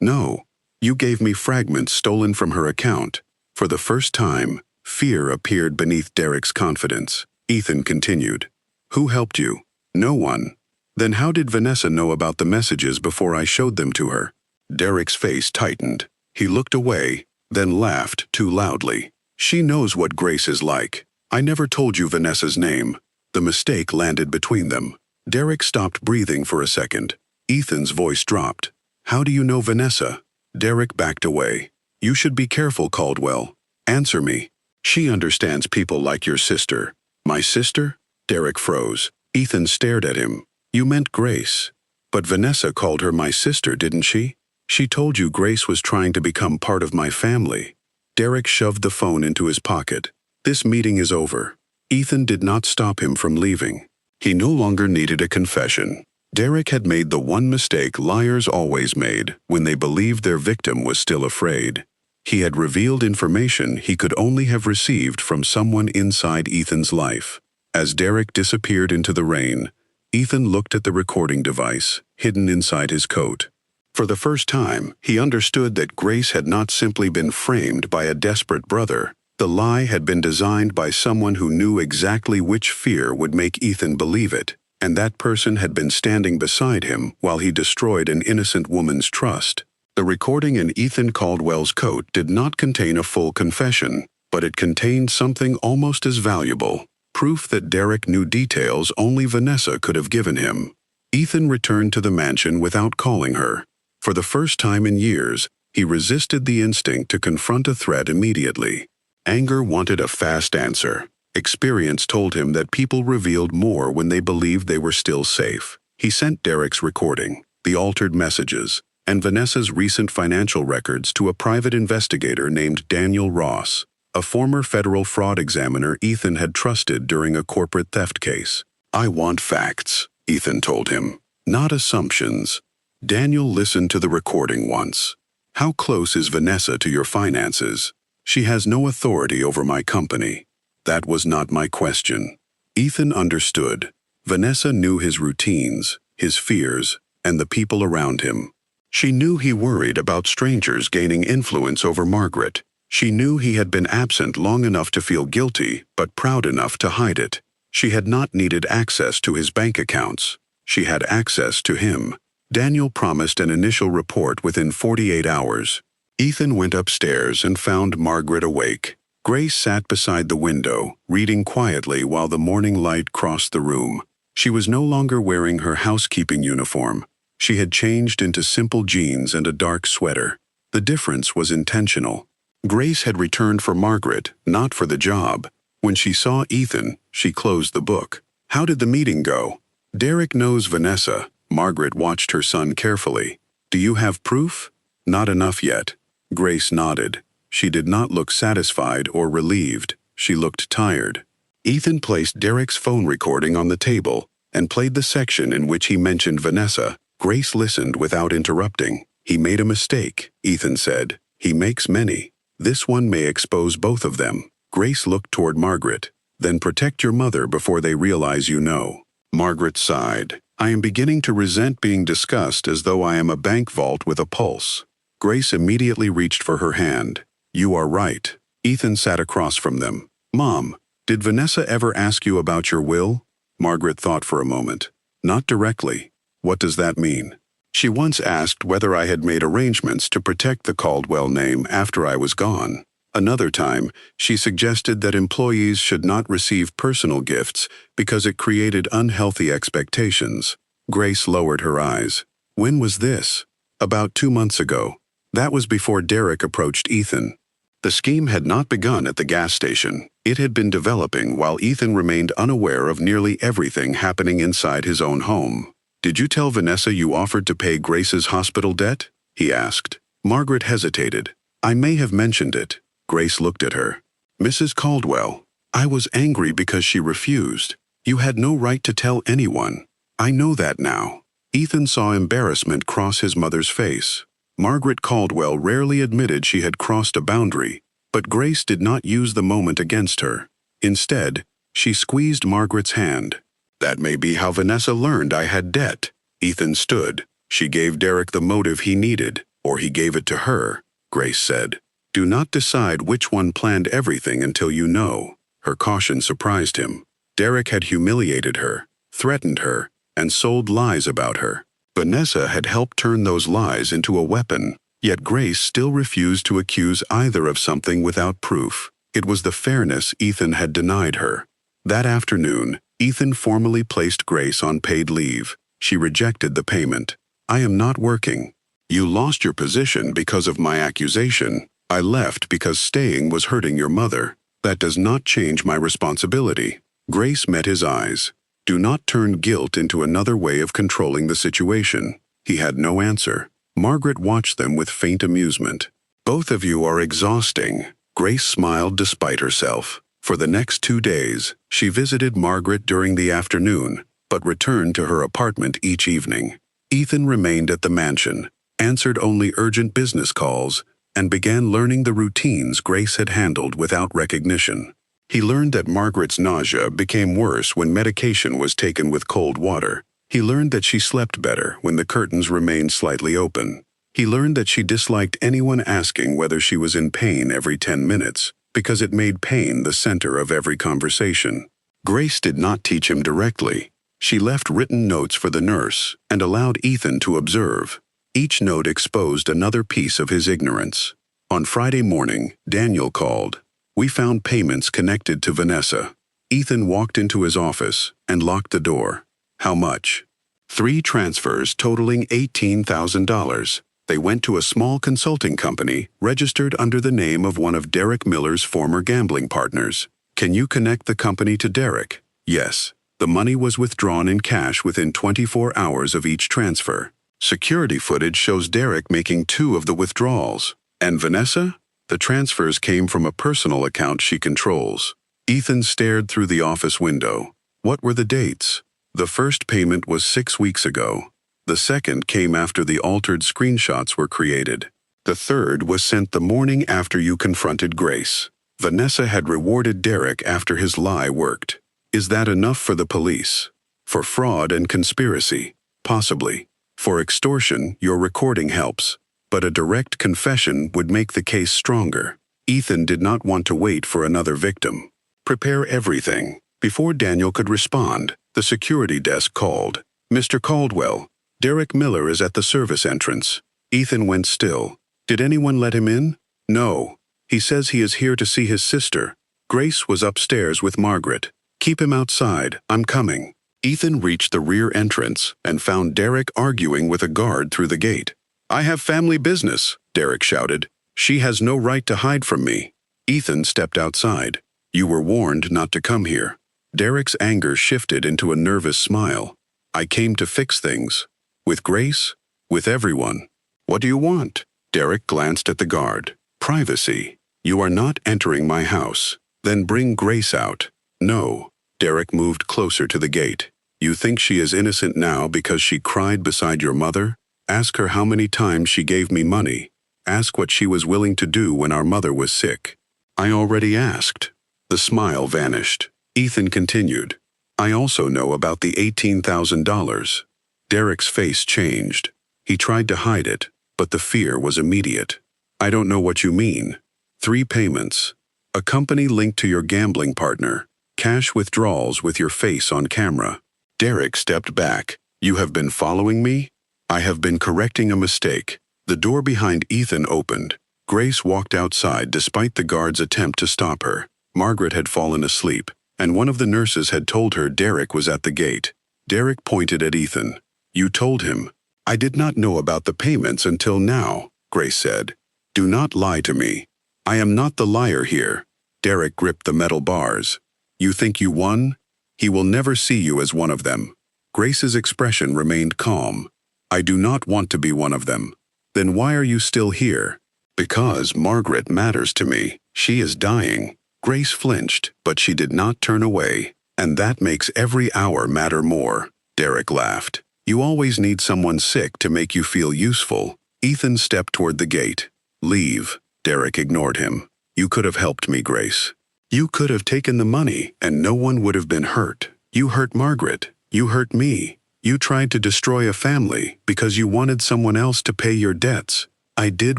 "No. You gave me fragments stolen from her account." For the first time, fear appeared beneath Derek's confidence. Ethan continued. "Who helped you?" "No one." "Then how did Vanessa know about the messages before I showed them to her?" Derek's face tightened. He looked away, then laughed too loudly. "She knows what Grace is like. I never told you Vanessa's name." The mistake landed between them. Derek stopped breathing for a second. Ethan's voice dropped. "How do you know Vanessa?" Derek backed away. "You should be careful, Caldwell. Answer me." "She understands people like your sister." "My sister?" Derek froze. Ethan stared at him. "You meant Grace. But Vanessa called her my sister, didn't she? She told you Grace was trying to become part of my family." Derek shoved the phone into his pocket. "This meeting is over." Ethan did not stop him from leaving. He no longer needed a confession. Derek had made the one mistake liars always made when they believed their victim was still afraid. He had revealed information he could only have received from someone inside Ethan's life. As Derek disappeared into the rain, Ethan looked at the recording device, hidden inside his coat. For the first time, he understood that Grace had not simply been framed by a desperate brother. The lie had been designed by someone who knew exactly which fear would make Ethan believe it, and that person had been standing beside him while he destroyed an innocent woman's trust. The recording in Ethan Caldwell's coat did not contain a full confession, but it contained something almost as valuable, proof that Derek knew details only Vanessa could have given him. Ethan returned to the mansion without calling her. For the first time in years, he resisted the instinct to confront a threat immediately. Anger wanted a fast answer. Experience told him that people revealed more when they believed they were still safe. He sent Derek's recording, the altered messages, and Vanessa's recent financial records to a private investigator named Daniel Ross, a former federal fraud examiner Ethan had trusted during a corporate theft case. "I want facts," Ethan told him, "not assumptions." Daniel listened to the recording once. "How close is Vanessa to your finances?" "She has no authority over my company." "That was not my question." Ethan understood. Vanessa knew his routines, his fears, and the people around him. She knew he worried about strangers gaining influence over Margaret. She knew he had been absent long enough to feel guilty, but proud enough to hide it. She had not needed access to his bank accounts. She had access to him. Daniel promised an initial report within 48 hours. Ethan went upstairs and found Margaret awake. Grace sat beside the window, reading quietly while the morning light crossed the room. She was no longer wearing her housekeeping uniform. She had changed into simple jeans and a dark sweater. The difference was intentional. Grace had returned for Margaret, not for the job. When she saw Ethan, she closed the book. "How did the meeting go?" "Derek knows Vanessa." Margaret watched her son carefully. "Do you have proof?" "Not enough yet." Grace nodded. She did not look satisfied or relieved. She looked tired. Ethan placed Derek's phone recording on the table and played the section in which he mentioned Vanessa. Grace listened without interrupting. "He made a mistake," Ethan said. "He makes many. This one may expose both of them." Grace looked toward Margaret. "Then protect your mother before they realize you know." Margaret sighed. "I am beginning to resent being discussed as though I am a bank vault with a pulse." Grace immediately reached for her hand. "You are right." Ethan sat across from them. "Mom, did Vanessa ever ask you about your will?" Margaret thought for a moment. "Not directly." "What does that mean?" "She once asked whether I had made arrangements to protect the Caldwell name after I was gone. Another time, she suggested that employees should not receive personal gifts because it created unhealthy expectations." Grace lowered her eyes. "When was this?" "About 2 months ago. That was before Derek approached Ethan." The scheme had not begun at the gas station. It had been developing while Ethan remained unaware of nearly everything happening inside his own home. "Did you tell Vanessa you offered to pay Grace's hospital debt?" he asked. Margaret hesitated. "I may have mentioned it." Grace looked at her. "Mrs. Caldwell, I was angry because she refused. You had no right to tell anyone. I know that now." Ethan saw embarrassment cross his mother's face. Margaret Caldwell rarely admitted she had crossed a boundary, but Grace did not use the moment against her. Instead, she squeezed Margaret's hand. "That may be how Vanessa learned I had debt." Ethan stood. "She gave Derek the motive he needed, or he gave it to her," Grace said. "Do not decide which one planned everything until you know." Her caution surprised him. Derek had humiliated her, threatened her, and sold lies about her. Vanessa had helped turn those lies into a weapon, yet Grace still refused to accuse either of something without proof. It was the fairness Ethan had denied her. That afternoon, Ethan formally placed Grace on paid leave. She rejected the payment. "I am not working." "You lost your position because of my accusation. I left because staying was hurting your mother. That does not change my responsibility." Grace met his eyes. "Do not turn guilt into another way of controlling the situation." He had no answer. Margaret watched them with faint amusement. "Both of you are exhausting." Grace smiled despite herself. For the next 2 days, she visited Margaret during the afternoon, but returned to her apartment each evening. Ethan remained at the mansion, answered only urgent business calls, and began learning the routines Grace had handled without recognition. He learned that Margaret's nausea became worse when medication was taken with cold water. He learned that she slept better when the curtains remained slightly open. He learned that she disliked anyone asking whether she was in pain every 10 minutes, because it made pain the center of every conversation. Grace did not teach him directly. She left written notes for the nurse and allowed Ethan to observe. Each note exposed another piece of his ignorance. On Friday morning, Daniel called. "We found payments connected to Vanessa." Ethan walked into his office and locked the door. "How much?" 3 transfers totaling $18,000. They went to a small consulting company registered under the name of one of Derek Miller's former gambling partners. "Can you connect the company to Derek?" "Yes." The money was withdrawn in cash within 24 hours of each transfer. Security footage shows Derek making 2 of the withdrawals. "And Vanessa?" "The transfers came from a personal account she controls." Ethan stared through the office window. "What were the dates?" "The first payment was 6 weeks ago. The second came after the altered screenshots were created. The third was sent the morning after you confronted Grace." Vanessa had rewarded Derek after his lie worked. "Is that enough for the police?" "For fraud and conspiracy, possibly. For extortion, your recording helps. But a direct confession would make the case stronger." Ethan did not want to wait for another victim. "Prepare everything." Before Daniel could respond, the security desk called. "Mr. Caldwell, Derek Miller is at the service entrance." Ethan went still. "Did anyone let him in?" "No. He says he is here to see his sister." Grace was upstairs with Margaret. "Keep him outside. I'm coming." Ethan reached the rear entrance and found Derek arguing with a guard through the gate. "I have family business," Derek shouted. "She has no right to hide from me." Ethan stepped outside. "You were warned not to come here." Derek's anger shifted into a nervous smile. "I came to fix things. With Grace? With everyone." "What do you want?" Derek glanced at the guard. "Privacy. You are not entering my house. Then bring Grace out." "No." Derek moved closer to the gate. You think she is innocent now because she cried beside your mother? Ask her how many times she gave me money. Ask what she was willing to do when our mother was sick. I already asked. The smile vanished. Ethan continued. I also know about the $18,000. Derek's face changed. He tried to hide it, but the fear was immediate. I don't know what you mean. 3 payments. A company linked to your gambling partner. Cash withdrawals with your face on camera. Derek stepped back. You have been following me? I have been correcting a mistake. The door behind Ethan opened. Grace walked outside despite the guard's attempt to stop her. Margaret had fallen asleep, and one of the nurses had told her Derek was at the gate. Derek pointed at Ethan. You told him. I did not know about the payments until now, Grace said. Do not lie to me. I am not the liar here. Derek gripped the metal bars. You think you won? He will never see you as one of them. Grace's expression remained calm. I do not want to be one of them. Then why are you still here? Because Margaret matters to me. She is dying. Grace flinched, but she did not turn away. And that makes every hour matter more. Derek laughed. You always need someone sick to make you feel useful. Ethan stepped toward the gate. Leave. Derek ignored him. You could have helped me, Grace. You could have taken the money, and no one would have been hurt. You hurt Margaret. You hurt me. You tried to destroy a family because you wanted someone else to pay your debts. I did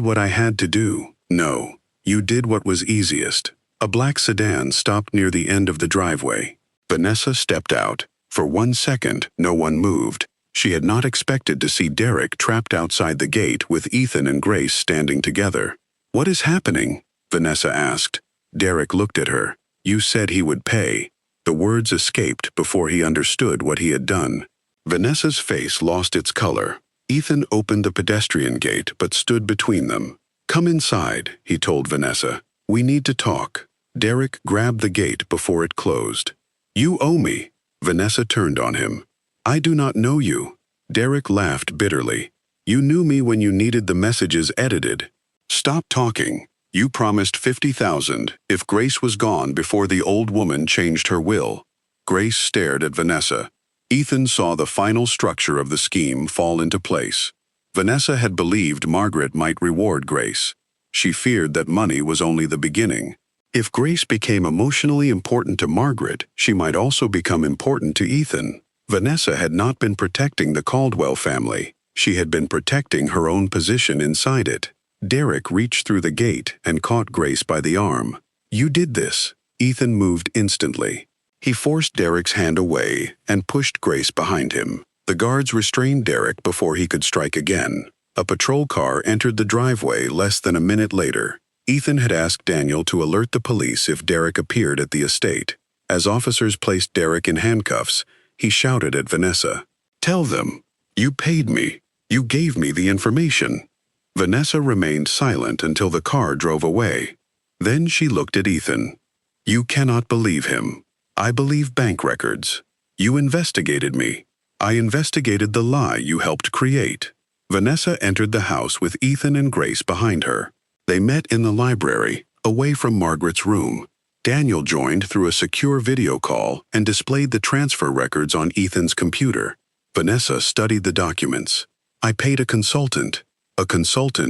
what I had to do. No, you did what was easiest. A black sedan stopped near the end of the driveway. Vanessa stepped out. For 1 second, no one moved. She had not expected to see Derek trapped outside the gate with Ethan and Grace standing together. What is happening? Vanessa asked. Derek looked at her. You said he would pay. The words escaped before he understood what he had done. Vanessa's face lost its color. Ethan opened the pedestrian gate but stood between them. Come inside, he told Vanessa. We need to talk. Derek grabbed the gate before it closed. You owe me. Vanessa turned on him. I do not know you. Derek laughed bitterly. You knew me when you needed the messages edited. Stop talking. You promised $50,000 if Grace was gone before the old woman changed her will. Grace stared at Vanessa. Ethan saw the final structure of the scheme fall into place. Vanessa had believed Margaret might reward Grace. She feared that money was only the beginning. If Grace became emotionally important to Margaret, she might also become important to Ethan. Vanessa had not been protecting the Caldwell family. She had been protecting her own position inside it. Derek reached through the gate and caught Grace by the arm. You did this. Ethan moved instantly. He forced Derek's hand away and pushed Grace behind him. The guards restrained Derek before he could strike again. A patrol car entered the driveway less than a minute later. Ethan had asked Daniel to alert the police if Derek appeared at the estate. As officers placed Derek in handcuffs, he shouted at Vanessa. Tell them. You paid me. You gave me the information. Vanessa remained silent until the car drove away. Then she looked at Ethan. You cannot believe him. I believe bank records. You investigated me. I investigated the lie you helped create. Vanessa entered the house with Ethan and Grace behind her. They met in the library, away from Margaret's room. Daniel joined through a secure video call and displayed the transfer records on Ethan's computer. Vanessa studied the documents. I paid a consultant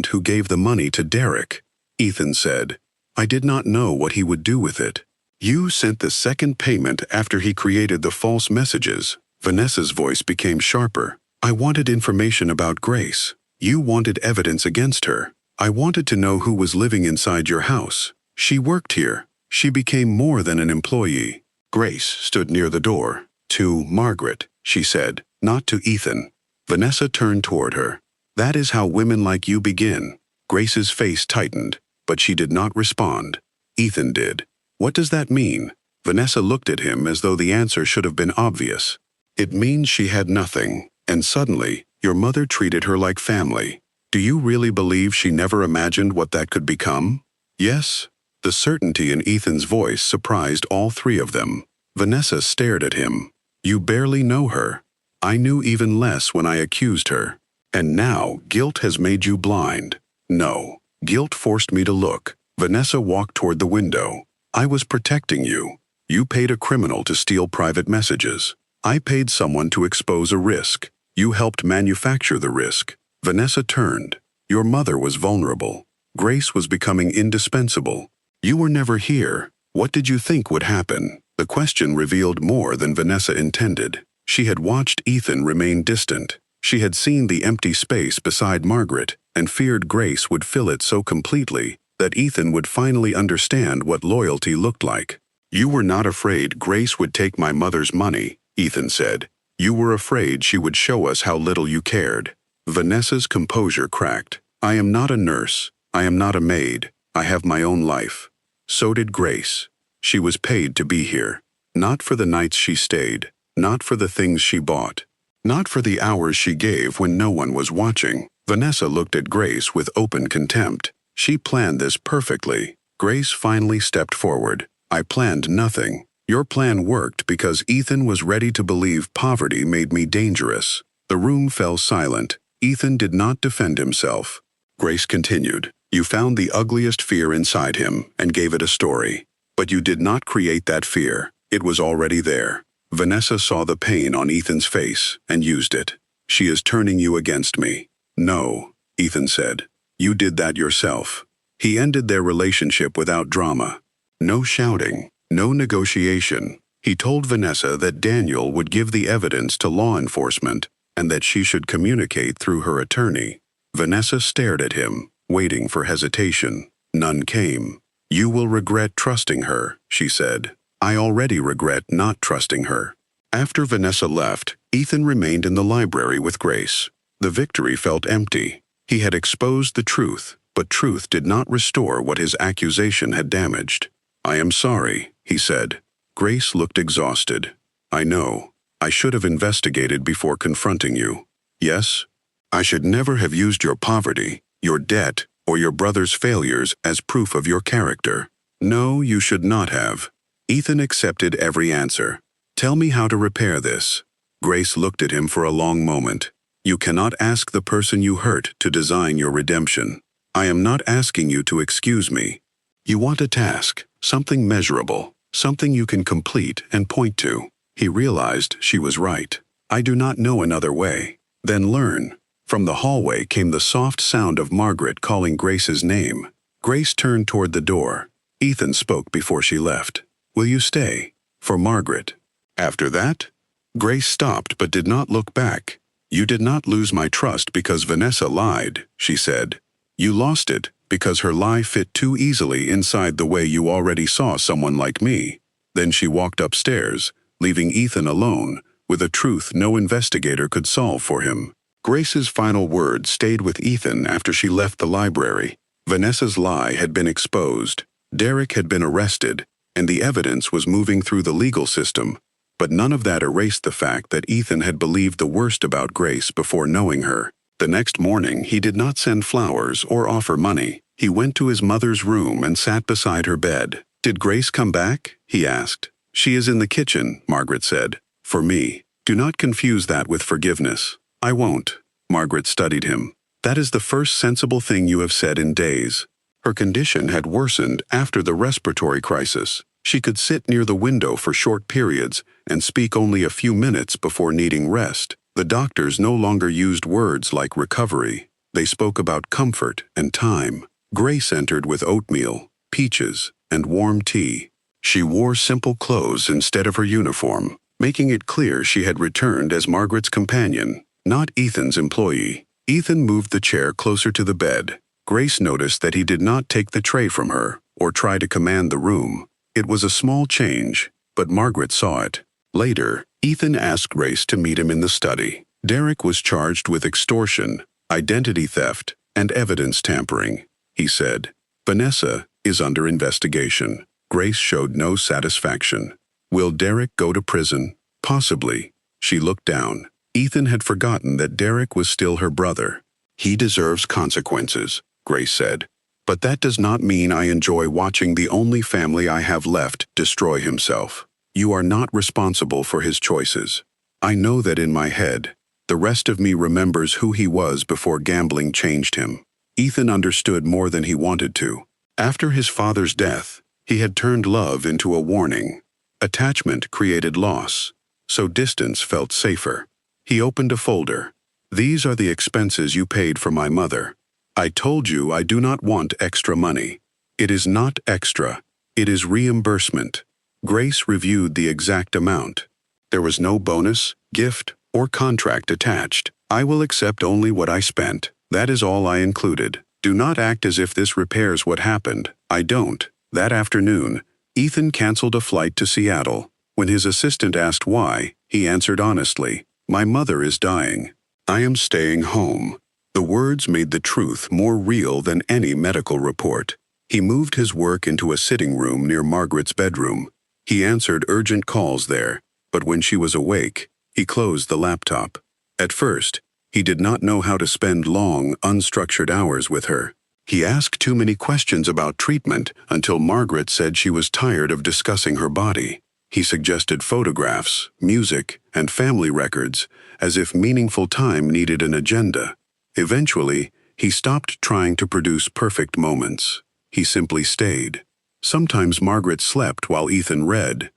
who gave the money to Derek. Ethan said, I did not know what he would do with it. You sent the second payment after he created the false messages. Vanessa's voice became sharper. I wanted information about Grace. You wanted evidence against her. I wanted to know who was living inside your house. She worked here. She became more than an employee. Grace stood near the door. To Margaret, she said, not to Ethan. Vanessa turned toward her. That is how women like you begin. Grace's face tightened, but she did not respond. Ethan did. What does that mean? Vanessa looked at him as though the answer should have been obvious. It means she had nothing, and suddenly, your mother treated her like family. Do you really believe she never imagined what that could become? Yes. The certainty in Ethan's voice surprised all three of them. Vanessa stared at him. You barely know her. I knew even less when I accused her. And now, guilt has made you blind. No. Guilt forced me to look. Vanessa walked toward the window. I was protecting you. You paid a criminal to steal private messages. I paid someone to expose a risk. You helped manufacture the risk. Vanessa turned. Your mother was vulnerable. Grace was becoming indispensable. You were never here. What did you think would happen? The question revealed more than Vanessa intended. She had watched Ethan remain distant. She had seen the empty space beside Margaret and feared Grace would fill it so completely that Ethan would finally understand what loyalty looked like. You were not afraid Grace would take my mother's money, Ethan said. You were afraid she would show us how little you cared. Vanessa's composure cracked. I am not a nurse. I am not a maid. I have my own life. So did Grace. She was paid to be here. Not for the nights she stayed. Not for the things she bought. Not for the hours she gave when no one was watching. Vanessa looked at Grace with open contempt. She planned this perfectly. Grace finally stepped forward. I planned nothing. Your plan worked because Ethan was ready to believe poverty made me dangerous. The room fell silent. Ethan did not defend himself. Grace continued. You found the ugliest fear inside him and gave it a story. But you did not create that fear. It was already there. Vanessa saw the pain on Ethan's face and used it. She is turning you against me. No, Ethan said. You did that yourself. He ended their relationship without drama. No shouting, no negotiation. He told Vanessa that Daniel would give the evidence to law enforcement and that she should communicate through her attorney. Vanessa stared at him, waiting for hesitation. None came. You will regret trusting her, she said. I already regret not trusting her. After Vanessa left, Ethan remained in the library with Grace. The victory felt empty. He had exposed the truth, but truth did not restore what his accusation had damaged. I am sorry, he said. Grace looked exhausted. I know. I should have investigated before confronting you. Yes, I should never have used your poverty, your debt, or your brother's failures as proof of your character. No, you should not have. Ethan accepted every answer. Tell me how to repair this. Grace looked at him for a long moment. You cannot ask the person you hurt to design your redemption. I am not asking you to excuse me. You want a task, something measurable, something you can complete and point to. He realized she was right. I do not know another way. Then learn. From the hallway came the soft sound of Margaret calling Grace's name. Grace turned toward the door. Ethan spoke before she left. Will you stay? For Margaret. After that? Grace stopped but did not look back. You did not lose my trust because Vanessa lied, she said. You lost it because her lie fit too easily inside the way you already saw someone like me. Then she walked upstairs, leaving Ethan alone, with a truth no investigator could solve for him. Grace's final words stayed with Ethan after she left the library. Vanessa's lie had been exposed. Derek had been arrested, and the evidence was moving through the legal system. But none of that erased the fact that Ethan had believed the worst about Grace before knowing her. The next morning, he did not send flowers or offer money. He went to his mother's room and sat beside her bed. Did Grace come back? He asked. She is in the kitchen, Margaret said. For me. Do not confuse that with forgiveness. I won't. Margaret studied him. That is the first sensible thing you have said in days. Her condition had worsened after the respiratory crisis. She could sit near the window for short periods and speak only a few minutes before needing rest. The doctors no longer used words like recovery. They spoke about comfort and time. Grace entered with oatmeal, peaches, and warm tea. She wore simple clothes instead of her uniform, making it clear she had returned as Margaret's companion, not Ethan's employee. Ethan moved the chair closer to the bed. Grace noticed that he did not take the tray from her or try to command the room. It was a small change, but Margaret saw it. Later, Ethan asked Grace to meet him in the study. Derek was charged with extortion, identity theft, and evidence tampering, he said. Vanessa is under investigation. Grace showed no satisfaction. Will Derek go to prison? Possibly. She looked down. Ethan had forgotten that Derek was still her brother. He deserves consequences, Grace said. But that does not mean I enjoy watching the only family I have left destroy himself. You are not responsible for his choices. I know that in my head. The rest of me remembers who he was before gambling changed him. Ethan understood more than he wanted to. After his father's death, he had turned love into a warning. Attachment created loss. so distance felt safer. He opened a folder. "These are the expenses you paid for my mother. I told you I do not want extra money. It is not extra. It is reimbursement." Grace reviewed the exact amount. There was no bonus, gift, or contract attached. "I will accept only what I spent. That is all I included. Do not act as if this repairs what happened. I don't." That afternoon, Ethan canceled a flight to Seattle. When his assistant asked why, he answered honestly, "My mother is dying. I am staying home." The words made the truth more real than any medical report. He moved his work into a sitting room near Margaret's bedroom. He answered urgent calls there, but when she was awake, he closed the laptop. At first, he did not know how to spend long, unstructured hours with her. He asked too many questions about treatment until Margaret said she was tired of discussing her body. He suggested photographs, music, and family records, as if meaningful time needed an agenda. Eventually, he stopped trying to produce perfect moments. He simply stayed. Sometimes Margaret slept while Ethan read.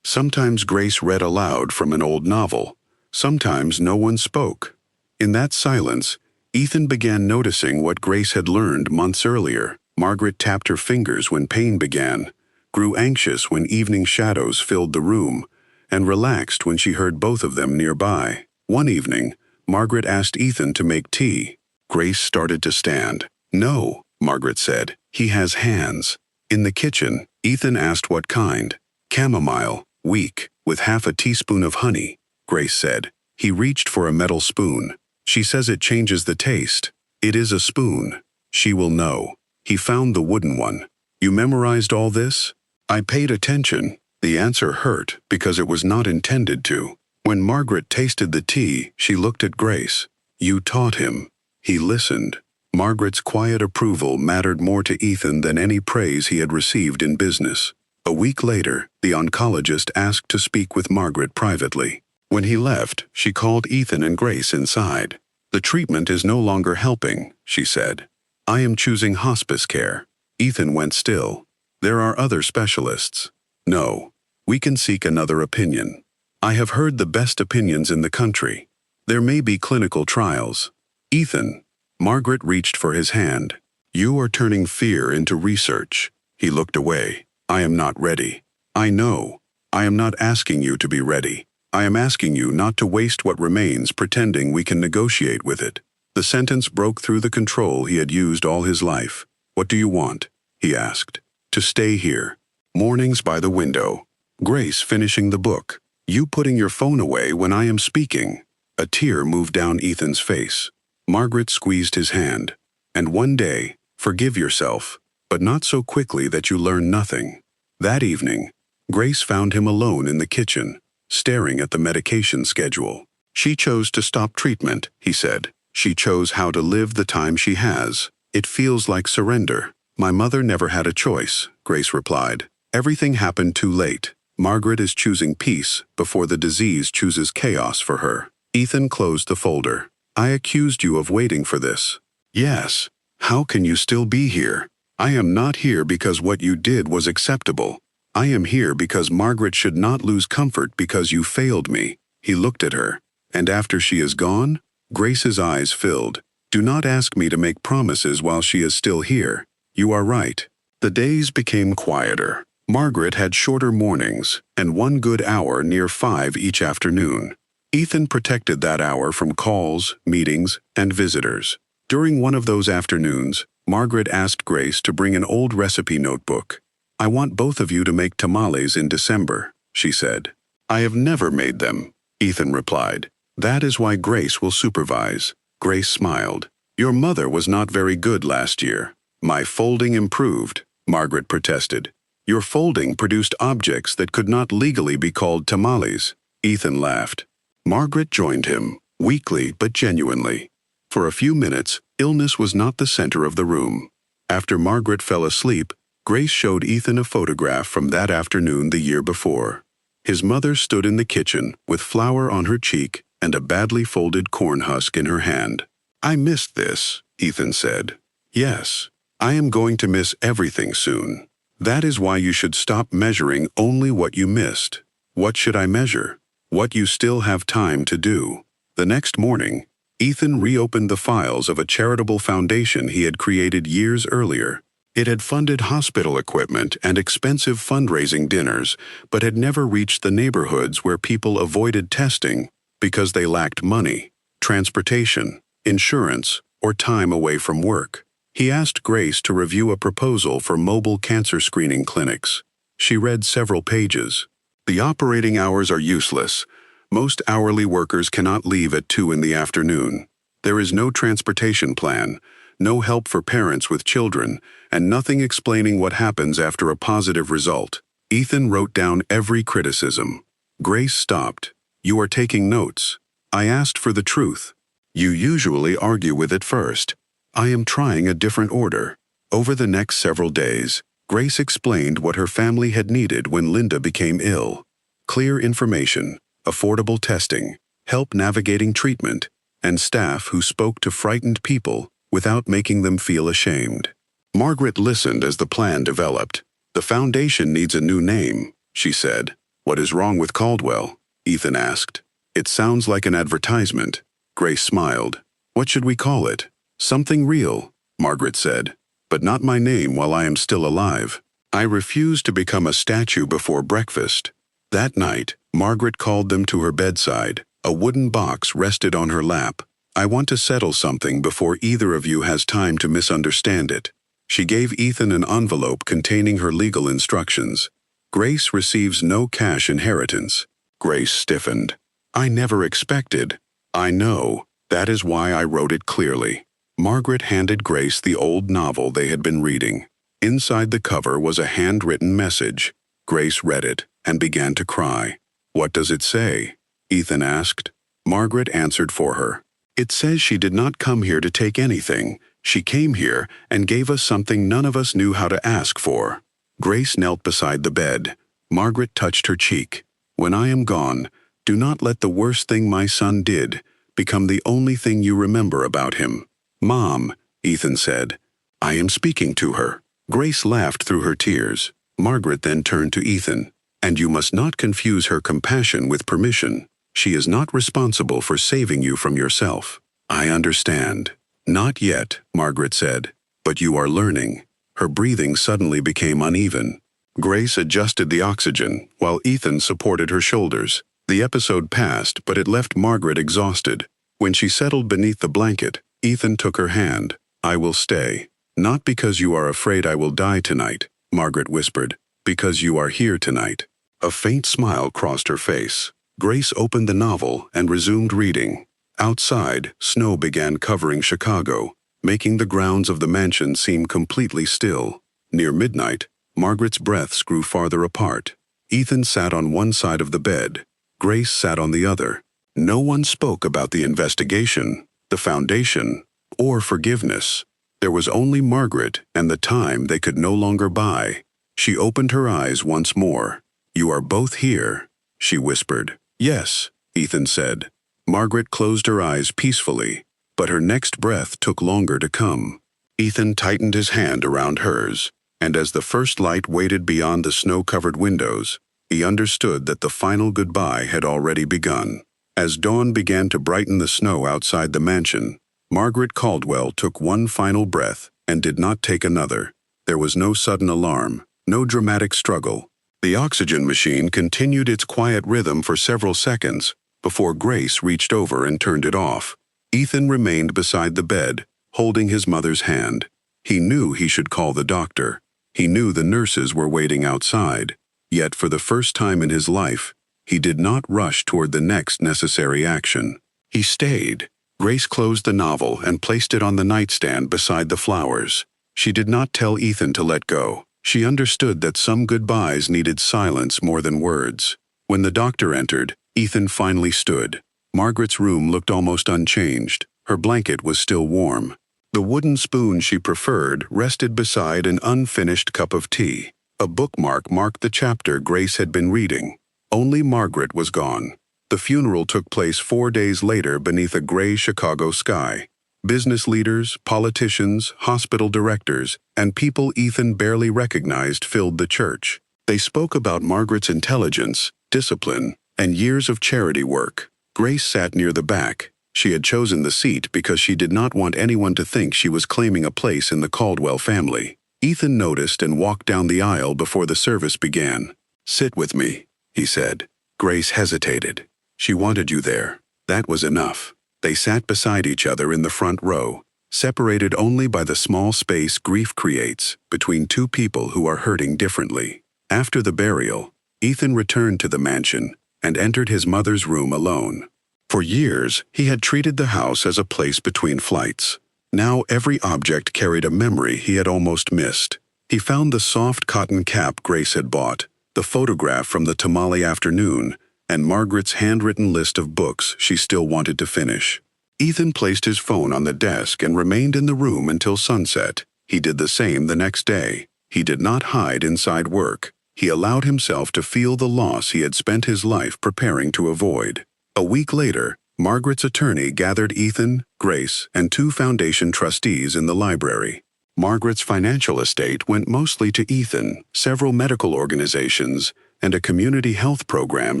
Sometimes Grace read aloud from an old novel. Sometimes no one spoke. In that silence, Ethan began noticing what Grace had learned months earlier. Margaret tapped her fingers when pain began, grew anxious when evening shadows filled the room, and relaxed when she heard both of them nearby. One evening, Margaret asked Ethan to make tea. Grace started to stand. "No," Margaret said. "He has hands." In the kitchen, Ethan asked what kind. "Chamomile, weak, with half a teaspoon of honey," Grace said. He reached for a metal spoon. "She says it changes the taste." "It is a spoon. She will know." He found the wooden one. "You memorized all this?" "I paid attention." The answer hurt because it was not intended to. When Margaret tasted the tea, she looked at Grace. "You taught him." He listened. Margaret's quiet approval mattered more to Ethan than any praise he had received in business. A week later, the oncologist asked to speak with Margaret privately. When he left, she called Ethan and Grace inside. "The treatment is no longer helping," she said. "I am choosing hospice care." Ethan went still. "There are other specialists." "No. We can seek another opinion." "I have heard the best opinions in the country. There may be clinical trials." "Ethan." Margaret reached for his hand. "You are turning fear into research." He looked away. "I am not ready." "I know. I am not asking you to be ready. I am asking you not to waste what remains pretending we can negotiate with it." The sentence broke through the control he had used all his life. "What do you want?" he asked. "To stay here. Mornings by the window. Grace finishing the book. You putting your phone away when I am speaking." A tear moved down Ethan's face. Margaret squeezed his hand. "And one day, forgive yourself, but not so quickly that you learn nothing." That evening, Grace found him alone in the kitchen, staring at the medication schedule. "She chose to stop treatment," he said. "She chose how to live the time she has. It feels like surrender." "My mother never had a choice," Grace replied. "Everything happened too late. Margaret is choosing peace before the disease chooses chaos for her." Ethan closed the folder. "I accused you of waiting for this." "Yes. How can you still be here?" "I am not here because what you did was acceptable. I am here because Margaret should not lose comfort because you failed me." He looked at her. "And after she is gone?" Grace's eyes filled. "Do not ask me to make promises while she is still here." "You are right." The days became quieter. Margaret had shorter mornings and one good hour near 5 each afternoon. Ethan protected that hour from calls, meetings, and visitors. During one of those afternoons, Margaret asked Grace to bring an old recipe notebook. "I want both of you to make tamales in December," she said. "I have never made them," Ethan replied. "That is why Grace will supervise." Grace smiled. "Your mother was not very good last year." "My folding improved," Margaret protested. "Your folding produced objects that could not legally be called tamales." Ethan laughed. Margaret joined him, weakly but genuinely. For a few minutes, illness was not the center of the room. After Margaret fell asleep, Grace showed Ethan a photograph from that afternoon the year before. His mother stood in the kitchen with flour on her cheek and a badly folded corn husk in her hand. "I missed this," Ethan said. "Yes, I am going to miss everything soon. That is why you should stop measuring only what you missed." "What should I measure?" What you still have time to do. The next morning, Ethan reopened the files of a charitable foundation he had created years earlier. It had funded hospital equipment and expensive fundraising dinners, but had never reached the neighborhoods where people avoided testing because they lacked money, transportation, insurance, or time away from work. He asked Grace to review a proposal for mobile cancer screening clinics. She read several pages. The operating hours are useless. Most hourly workers cannot leave at 2 in the afternoon. There is no transportation plan, no help for parents with children, and nothing explaining what happens after a positive result. Ethan wrote down every criticism. Grace stopped. You are taking notes. I asked for the truth. You usually argue with it first. I am trying a different order. Over the next several days, Grace explained what her family had needed when Linda became ill. Clear information, affordable testing, help navigating treatment, and staff who spoke to frightened people without making them feel ashamed. Margaret listened as the plan developed. The foundation needs a new name, she said. What is wrong with Caldwell? Ethan asked. It sounds like an advertisement. Grace smiled. What should we call it? Something real, Margaret said. But not my name while I am still alive. I refuse to become a statue before breakfast. That night, Margaret called them to her bedside. A wooden box rested on her lap. I want to settle something before either of you has time to misunderstand it. She gave Ethan an envelope containing her legal instructions. Grace receives no cash inheritance. Grace stiffened. I never expected. I know. That is why I wrote it clearly. Margaret handed Grace the old novel they had been reading. Inside the cover was a handwritten message. Grace read it and began to cry. What does it say? Ethan asked. Margaret answered for her. It says she did not come here to take anything. She came here and gave us something none of us knew how to ask for. Grace knelt beside the bed. Margaret touched her cheek. When I am gone, do not let the worst thing my son did become the only thing you remember about him. Mom, Ethan said. I am speaking to her. Grace laughed through her tears. Margaret then turned to Ethan. And you must not confuse her compassion with permission. She is not responsible for saving you from yourself. I understand. Not yet, Margaret said. But you are learning. Her breathing suddenly became uneven. Grace adjusted the oxygen, while Ethan supported her shoulders. The episode passed, but it left Margaret exhausted. When she settled beneath the blanket, Ethan took her hand. I will stay. Not because you are afraid I will die tonight, Margaret whispered. Because you are here tonight. A faint smile crossed her face. Grace opened the novel and resumed reading. Outside, snow began covering Chicago, making the grounds of the mansion seem completely still. Near midnight, Margaret's breaths grew farther apart. Ethan sat on one side of the bed. Grace sat on the other. No one spoke about the investigation, the foundation, or forgiveness. There was only Margaret and the time they could no longer buy. She opened her eyes once more. You are both here, she whispered. Yes, Ethan said. Margaret closed her eyes peacefully, but her next breath took longer to come. Ethan tightened his hand around hers, and as the first light waited beyond the snow-covered windows, he understood that the final goodbye had already begun. As dawn began to brighten the snow outside the mansion, Margaret Caldwell took one final breath and did not take another. There was no sudden alarm, no dramatic struggle. The oxygen machine continued its quiet rhythm for several seconds before Grace reached over and turned it off. Ethan remained beside the bed, holding his mother's hand. He knew he should call the doctor. He knew the nurses were waiting outside. Yet for the first time in his life, he did not rush toward the next necessary action. He stayed. Grace closed the novel and placed it on the nightstand beside the flowers. She did not tell Ethan to let go. She understood that some goodbyes needed silence more than words. When the doctor entered, Ethan finally stood. Margaret's room looked almost unchanged. Her blanket was still warm. The wooden spoon she preferred rested beside an unfinished cup of tea. A bookmark marked the chapter Grace had been reading. Only Margaret was gone. The funeral took place 4 days later beneath a gray Chicago sky. Business leaders, politicians, hospital directors, and people Ethan barely recognized filled the church. They spoke about Margaret's intelligence, discipline, and years of charity work. Grace sat near the back. She had chosen the seat because she did not want anyone to think she was claiming a place in the Caldwell family. Ethan noticed and walked down the aisle before the service began. "Sit with me," he said. Grace hesitated. She wanted you there. That was enough. They sat beside each other in the front row, separated only by the small space grief creates between two people who are hurting differently. After the burial, Ethan returned to the mansion and entered his mother's room alone. For years, he had treated the house as a place between flights. Now every object carried a memory he had almost missed. He found the soft cotton cap Grace had bought, the photograph from the tamale afternoon, and Margaret's handwritten list of books she still wanted to finish. Ethan placed his phone on the desk and remained in the room until sunset. He did the same the next day. He did not hide inside work. He allowed himself to feel the loss he had spent his life preparing to avoid. A week later, Margaret's attorney gathered Ethan, Grace, and 2 foundation trustees in the library. Margaret's financial estate went mostly to Ethan, several medical organizations, and a community health program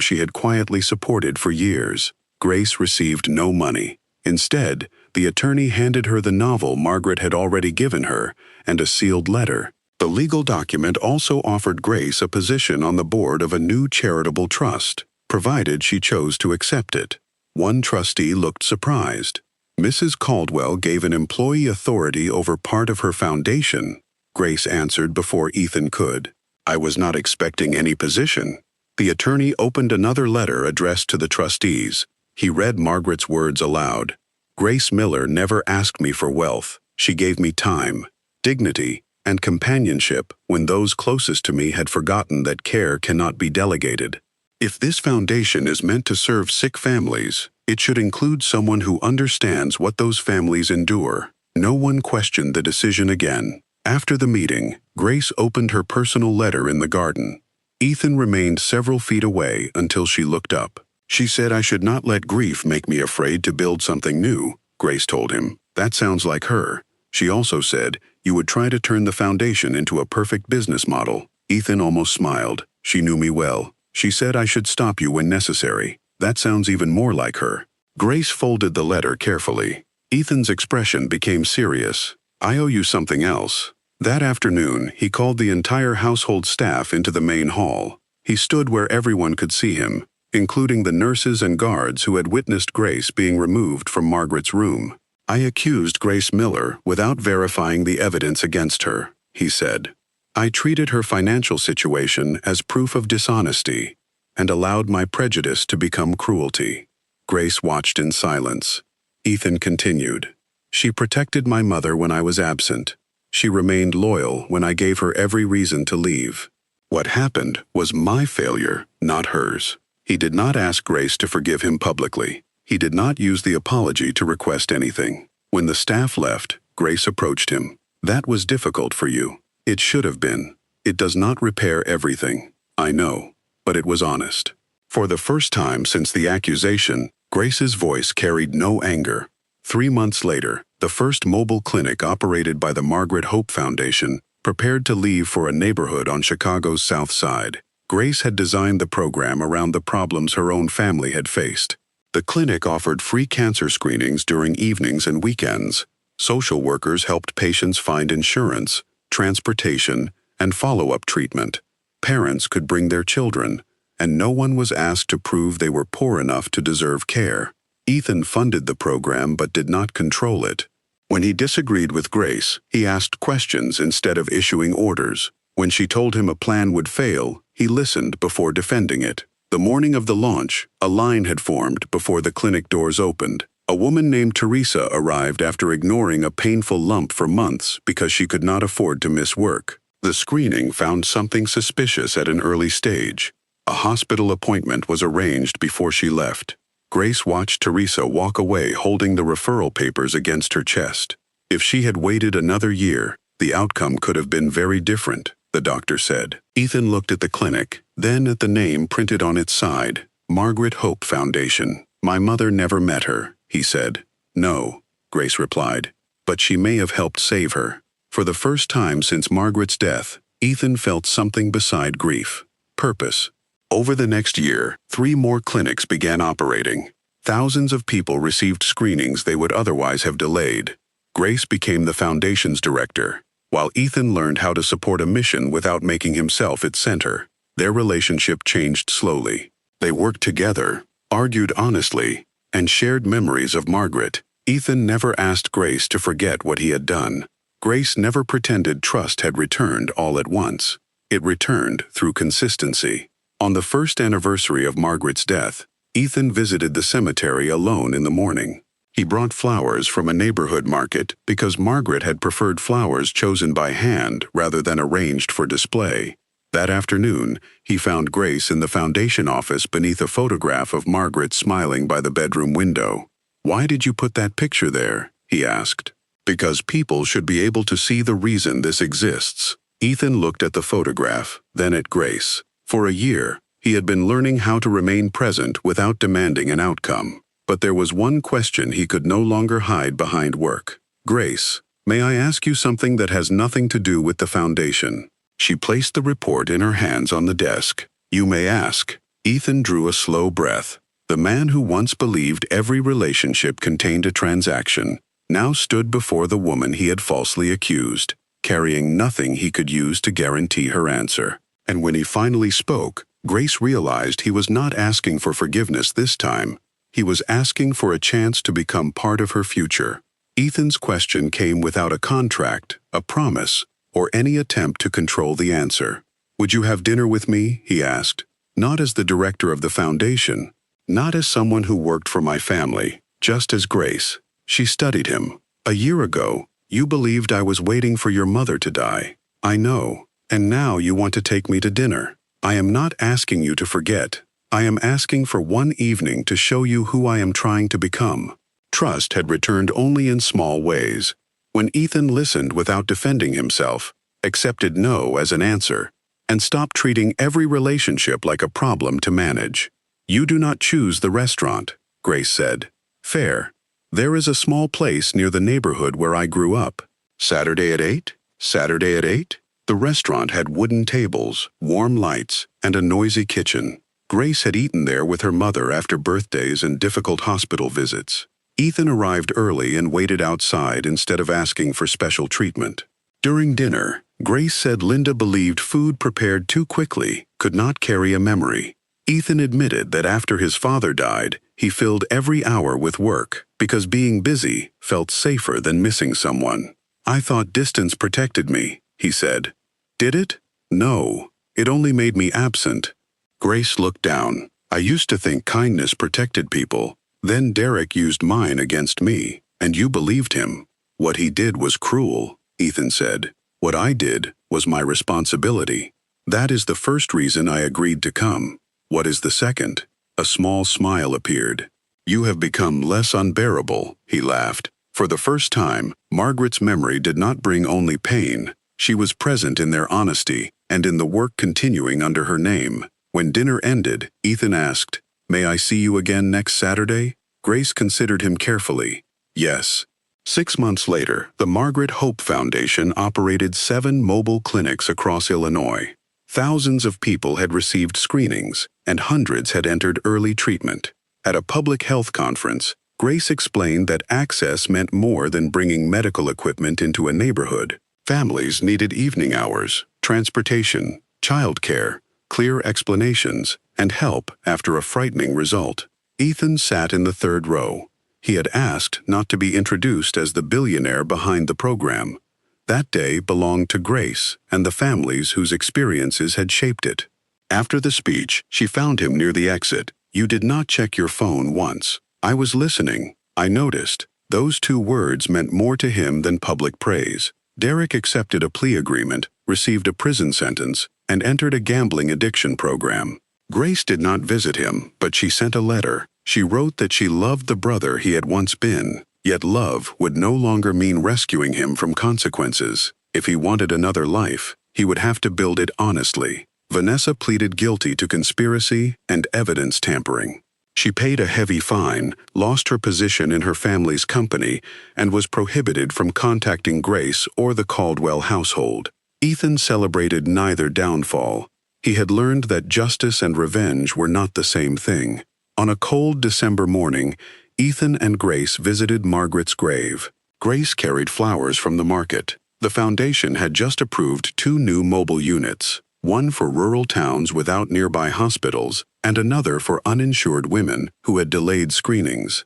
she had quietly supported for years. Grace received no money. Instead, the attorney handed her the novel Margaret had already given her and a sealed letter. The legal document also offered Grace a position on the board of a new charitable trust, provided she chose to accept it. One trustee looked surprised. Mrs. Caldwell gave an employee authority over part of her foundation. Grace answered before Ethan could. "I was not expecting any position." The attorney opened another letter addressed to the trustees. He read Margaret's words aloud. "Grace Miller never asked me for wealth. She gave me time, dignity, and companionship when those closest to me had forgotten that care cannot be delegated. If this foundation is meant to serve sick families, it should include someone who understands what those families endure." No one questioned the decision again. After the meeting, Grace opened her personal letter in the garden. Ethan remained several feet away until she looked up. "She said I should not let grief make me afraid to build something new," Grace told him. "That sounds like her. She also said you would try to turn the foundation into a perfect business model." Ethan almost smiled. "She knew me well. She said I should stop you when necessary. That sounds even more like her." Grace folded the letter carefully. Ethan's expression became serious. "I owe you something else." That afternoon, he called the entire household staff into the main hall. He stood where everyone could see him, including the nurses and guards who had witnessed Grace being removed from Margaret's room. "I accused Grace Miller without verifying the evidence against her," he said. "I treated her financial situation as proof of dishonesty and allowed my prejudice to become cruelty." Grace watched in silence. Ethan continued. "She protected my mother when I was absent. She remained loyal when I gave her every reason to leave. What happened was my failure, not hers." He did not ask Grace to forgive him publicly. He did not use the apology to request anything. When the staff left, Grace approached him. "That was difficult for you. It should have been. It does not repair everything. I know, but it was honest." For the first time since the accusation, Grace's voice carried no anger. 3 months later, the first mobile clinic operated by the Margaret Hope Foundation prepared to leave for a neighborhood on Chicago's South Side. Grace had designed the program around the problems her own family had faced. The clinic offered free cancer screenings during evenings and weekends. Social workers helped patients find insurance, transportation, and follow-up treatment. Parents could bring their children, and no one was asked to prove they were poor enough to deserve care. Ethan funded the program but did not control it. When he disagreed with Grace, he asked questions instead of issuing orders. When she told him a plan would fail, he listened before defending it. The morning of the launch, a line had formed before the clinic doors opened. A woman named Teresa arrived after ignoring a painful lump for months because she could not afford to miss work. The screening found something suspicious at an early stage. A hospital appointment was arranged before she left. Grace watched Teresa walk away holding the referral papers against her chest. If she had waited another year, the outcome could have been very different, the doctor said. Ethan looked at the clinic, then at the name printed on its side, Margaret Hope Foundation. "My mother never met her," he said. "No," Grace replied, "but she may have helped save her." For the first time since Margaret's death, Ethan felt something beside grief: purpose. Over the next year, 3 more clinics began operating. Thousands of people received screenings they would otherwise have delayed. Grace became the foundation's director, while Ethan learned how to support a mission without making himself its center. Their relationship changed slowly. They worked together, argued honestly, and shared memories of Margaret. Ethan never asked Grace to forget what he had done. Grace never pretended trust had returned all at once. It returned through consistency. On the first anniversary of Margaret's death, Ethan visited the cemetery alone in the morning. He brought flowers from a neighborhood market because Margaret had preferred flowers chosen by hand rather than arranged for display. That afternoon, he found Grace in the foundation office beneath a photograph of Margaret smiling by the bedroom window. "Why did you put that picture there?" he asked. "Because people should be able to see the reason this exists." Ethan looked at the photograph, then at Grace. For a year, he had been learning how to remain present without demanding an outcome. But there was one question he could no longer hide behind work. "Grace, may I ask you something that has nothing to do with the foundation?" She placed the report in her hands on the desk. "You may ask." Ethan drew a slow breath. The man who once believed every relationship contained a transaction now stood before the woman he had falsely accused, carrying nothing he could use to guarantee her answer. And when he finally spoke, Grace realized he was not asking for forgiveness this time. He was asking for a chance to become part of her future. Ethan's question came without a contract, a promise, or any attempt to control the answer. "Would you have dinner with me?" he asked. Not as the director of the foundation, not as someone who worked for my family, just as Grace. She studied him. "A year ago, you believed I was waiting for your mother to die. I know. And now you want to take me to dinner. I am not asking you to forget. I am asking for one evening to show you who I am trying to become." Trust had returned only in small ways. When Ethan listened without defending himself, accepted no as an answer, and stopped treating every relationship like a problem to manage. "You do not choose the restaurant," Grace said. "Fair. There is a small place near the neighborhood where I grew up. Saturday at 8? Saturday at 8? The restaurant had wooden tables, warm lights, and a noisy kitchen. Grace had eaten there with her mother after birthdays and difficult hospital visits. Ethan arrived early and waited outside instead of asking for special treatment. During dinner, Grace said Linda believed food prepared too quickly could not carry a memory. Ethan admitted that after his father died, he filled every hour with work because being busy felt safer than missing someone. "I thought distance protected me," he said. "Did it? No. It only made me absent." Grace looked down. "I used to think kindness protected people. Then Derek used mine against me, and you believed him. What he did was cruel," Ethan said. "What I did was my responsibility. That is the first reason I agreed to come. What is the second?" A small smile appeared. "You have become less unbearable," he laughed. For the first time, Margaret's memory did not bring only pain. She was present in their honesty and in the work continuing under her name. When dinner ended, Ethan asked, "May I see you again next Saturday?" Grace considered him carefully. "Yes." 6 months later, the Margaret Hope Foundation operated 7 mobile clinics across Illinois. Thousands of people had received screenings, and hundreds had entered early treatment. At a public health conference, Grace explained that access meant more than bringing medical equipment into a neighborhood. Families needed evening hours, transportation, childcare, clear explanations, and help after a frightening result. Ethan sat in the 3rd row. He had asked not to be introduced as the billionaire behind the program. That day belonged to Grace and the families whose experiences had shaped it. After the speech, she found him near the exit. "You did not check your phone once. I was listening. I noticed." Those 2 words meant more to him than public praise. Derek accepted a plea agreement, received a prison sentence, and entered a gambling addiction program. Grace did not visit him, but she sent a letter. She wrote that she loved the brother he had once been, yet love would no longer mean rescuing him from consequences. If he wanted another life, he would have to build it honestly. Vanessa pleaded guilty to conspiracy and evidence tampering. She paid a heavy fine, lost her position in her family's company, and was prohibited from contacting Grace or the Caldwell household. Ethan celebrated neither downfall. He had learned that justice and revenge were not the same thing. On a cold December morning, Ethan and Grace visited Margaret's grave. Grace carried flowers from the market. The foundation had just approved 2 new mobile units, one for rural towns without nearby hospitals and another for uninsured women who had delayed screenings.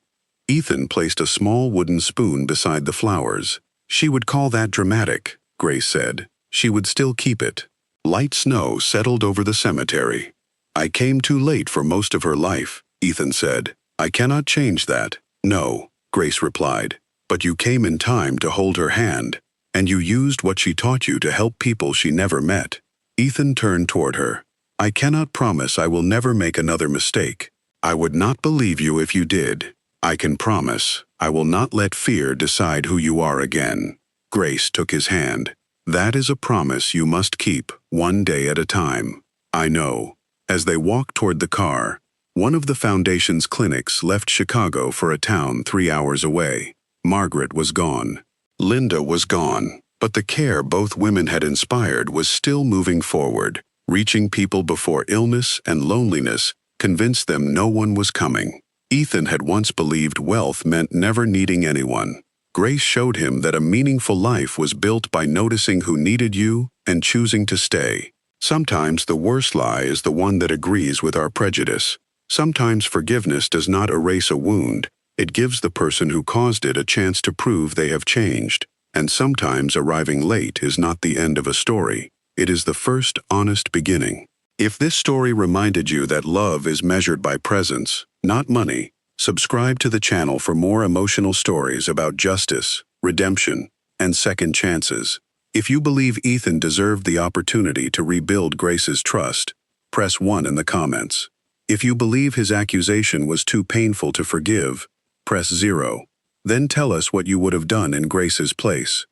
Ethan placed a small wooden spoon beside the flowers. "She would call that dramatic," Grace said. "She would still keep it." Light snow settled over the cemetery. "I came too late for most of her life," Ethan said. "I cannot change that." "No," Grace replied. "But you came in time to hold her hand, and you used what she taught you to help people she never met." Ethan turned toward her. "I cannot promise I will never make another mistake. I would not believe you if you did. I can promise I will not let fear decide who you are again." Grace took his hand. "That is a promise you must keep, one day at a time." "I know." As they walked toward the car, one of the foundation's clinics left Chicago for a town 3 hours away. Margaret was gone. Linda was gone. But the care both women had inspired was still moving forward, reaching people before illness and loneliness convinced them no one was coming. Ethan had once believed wealth meant never needing anyone. Grace showed him that a meaningful life was built by noticing who needed you and choosing to stay. Sometimes the worst lie is the one that agrees with our prejudice. Sometimes forgiveness does not erase a wound. It gives the person who caused it a chance to prove they have changed. And sometimes arriving late is not the end of a story. It is the first honest beginning. If this story reminded you that love is measured by presence, not money, subscribe to the channel for more emotional stories about justice, redemption, and second chances. If you believe Ethan deserved the opportunity to rebuild Grace's trust, press 1 in the comments. If you believe his accusation was too painful to forgive, press 0. Then tell us what you would have done in Grace's place.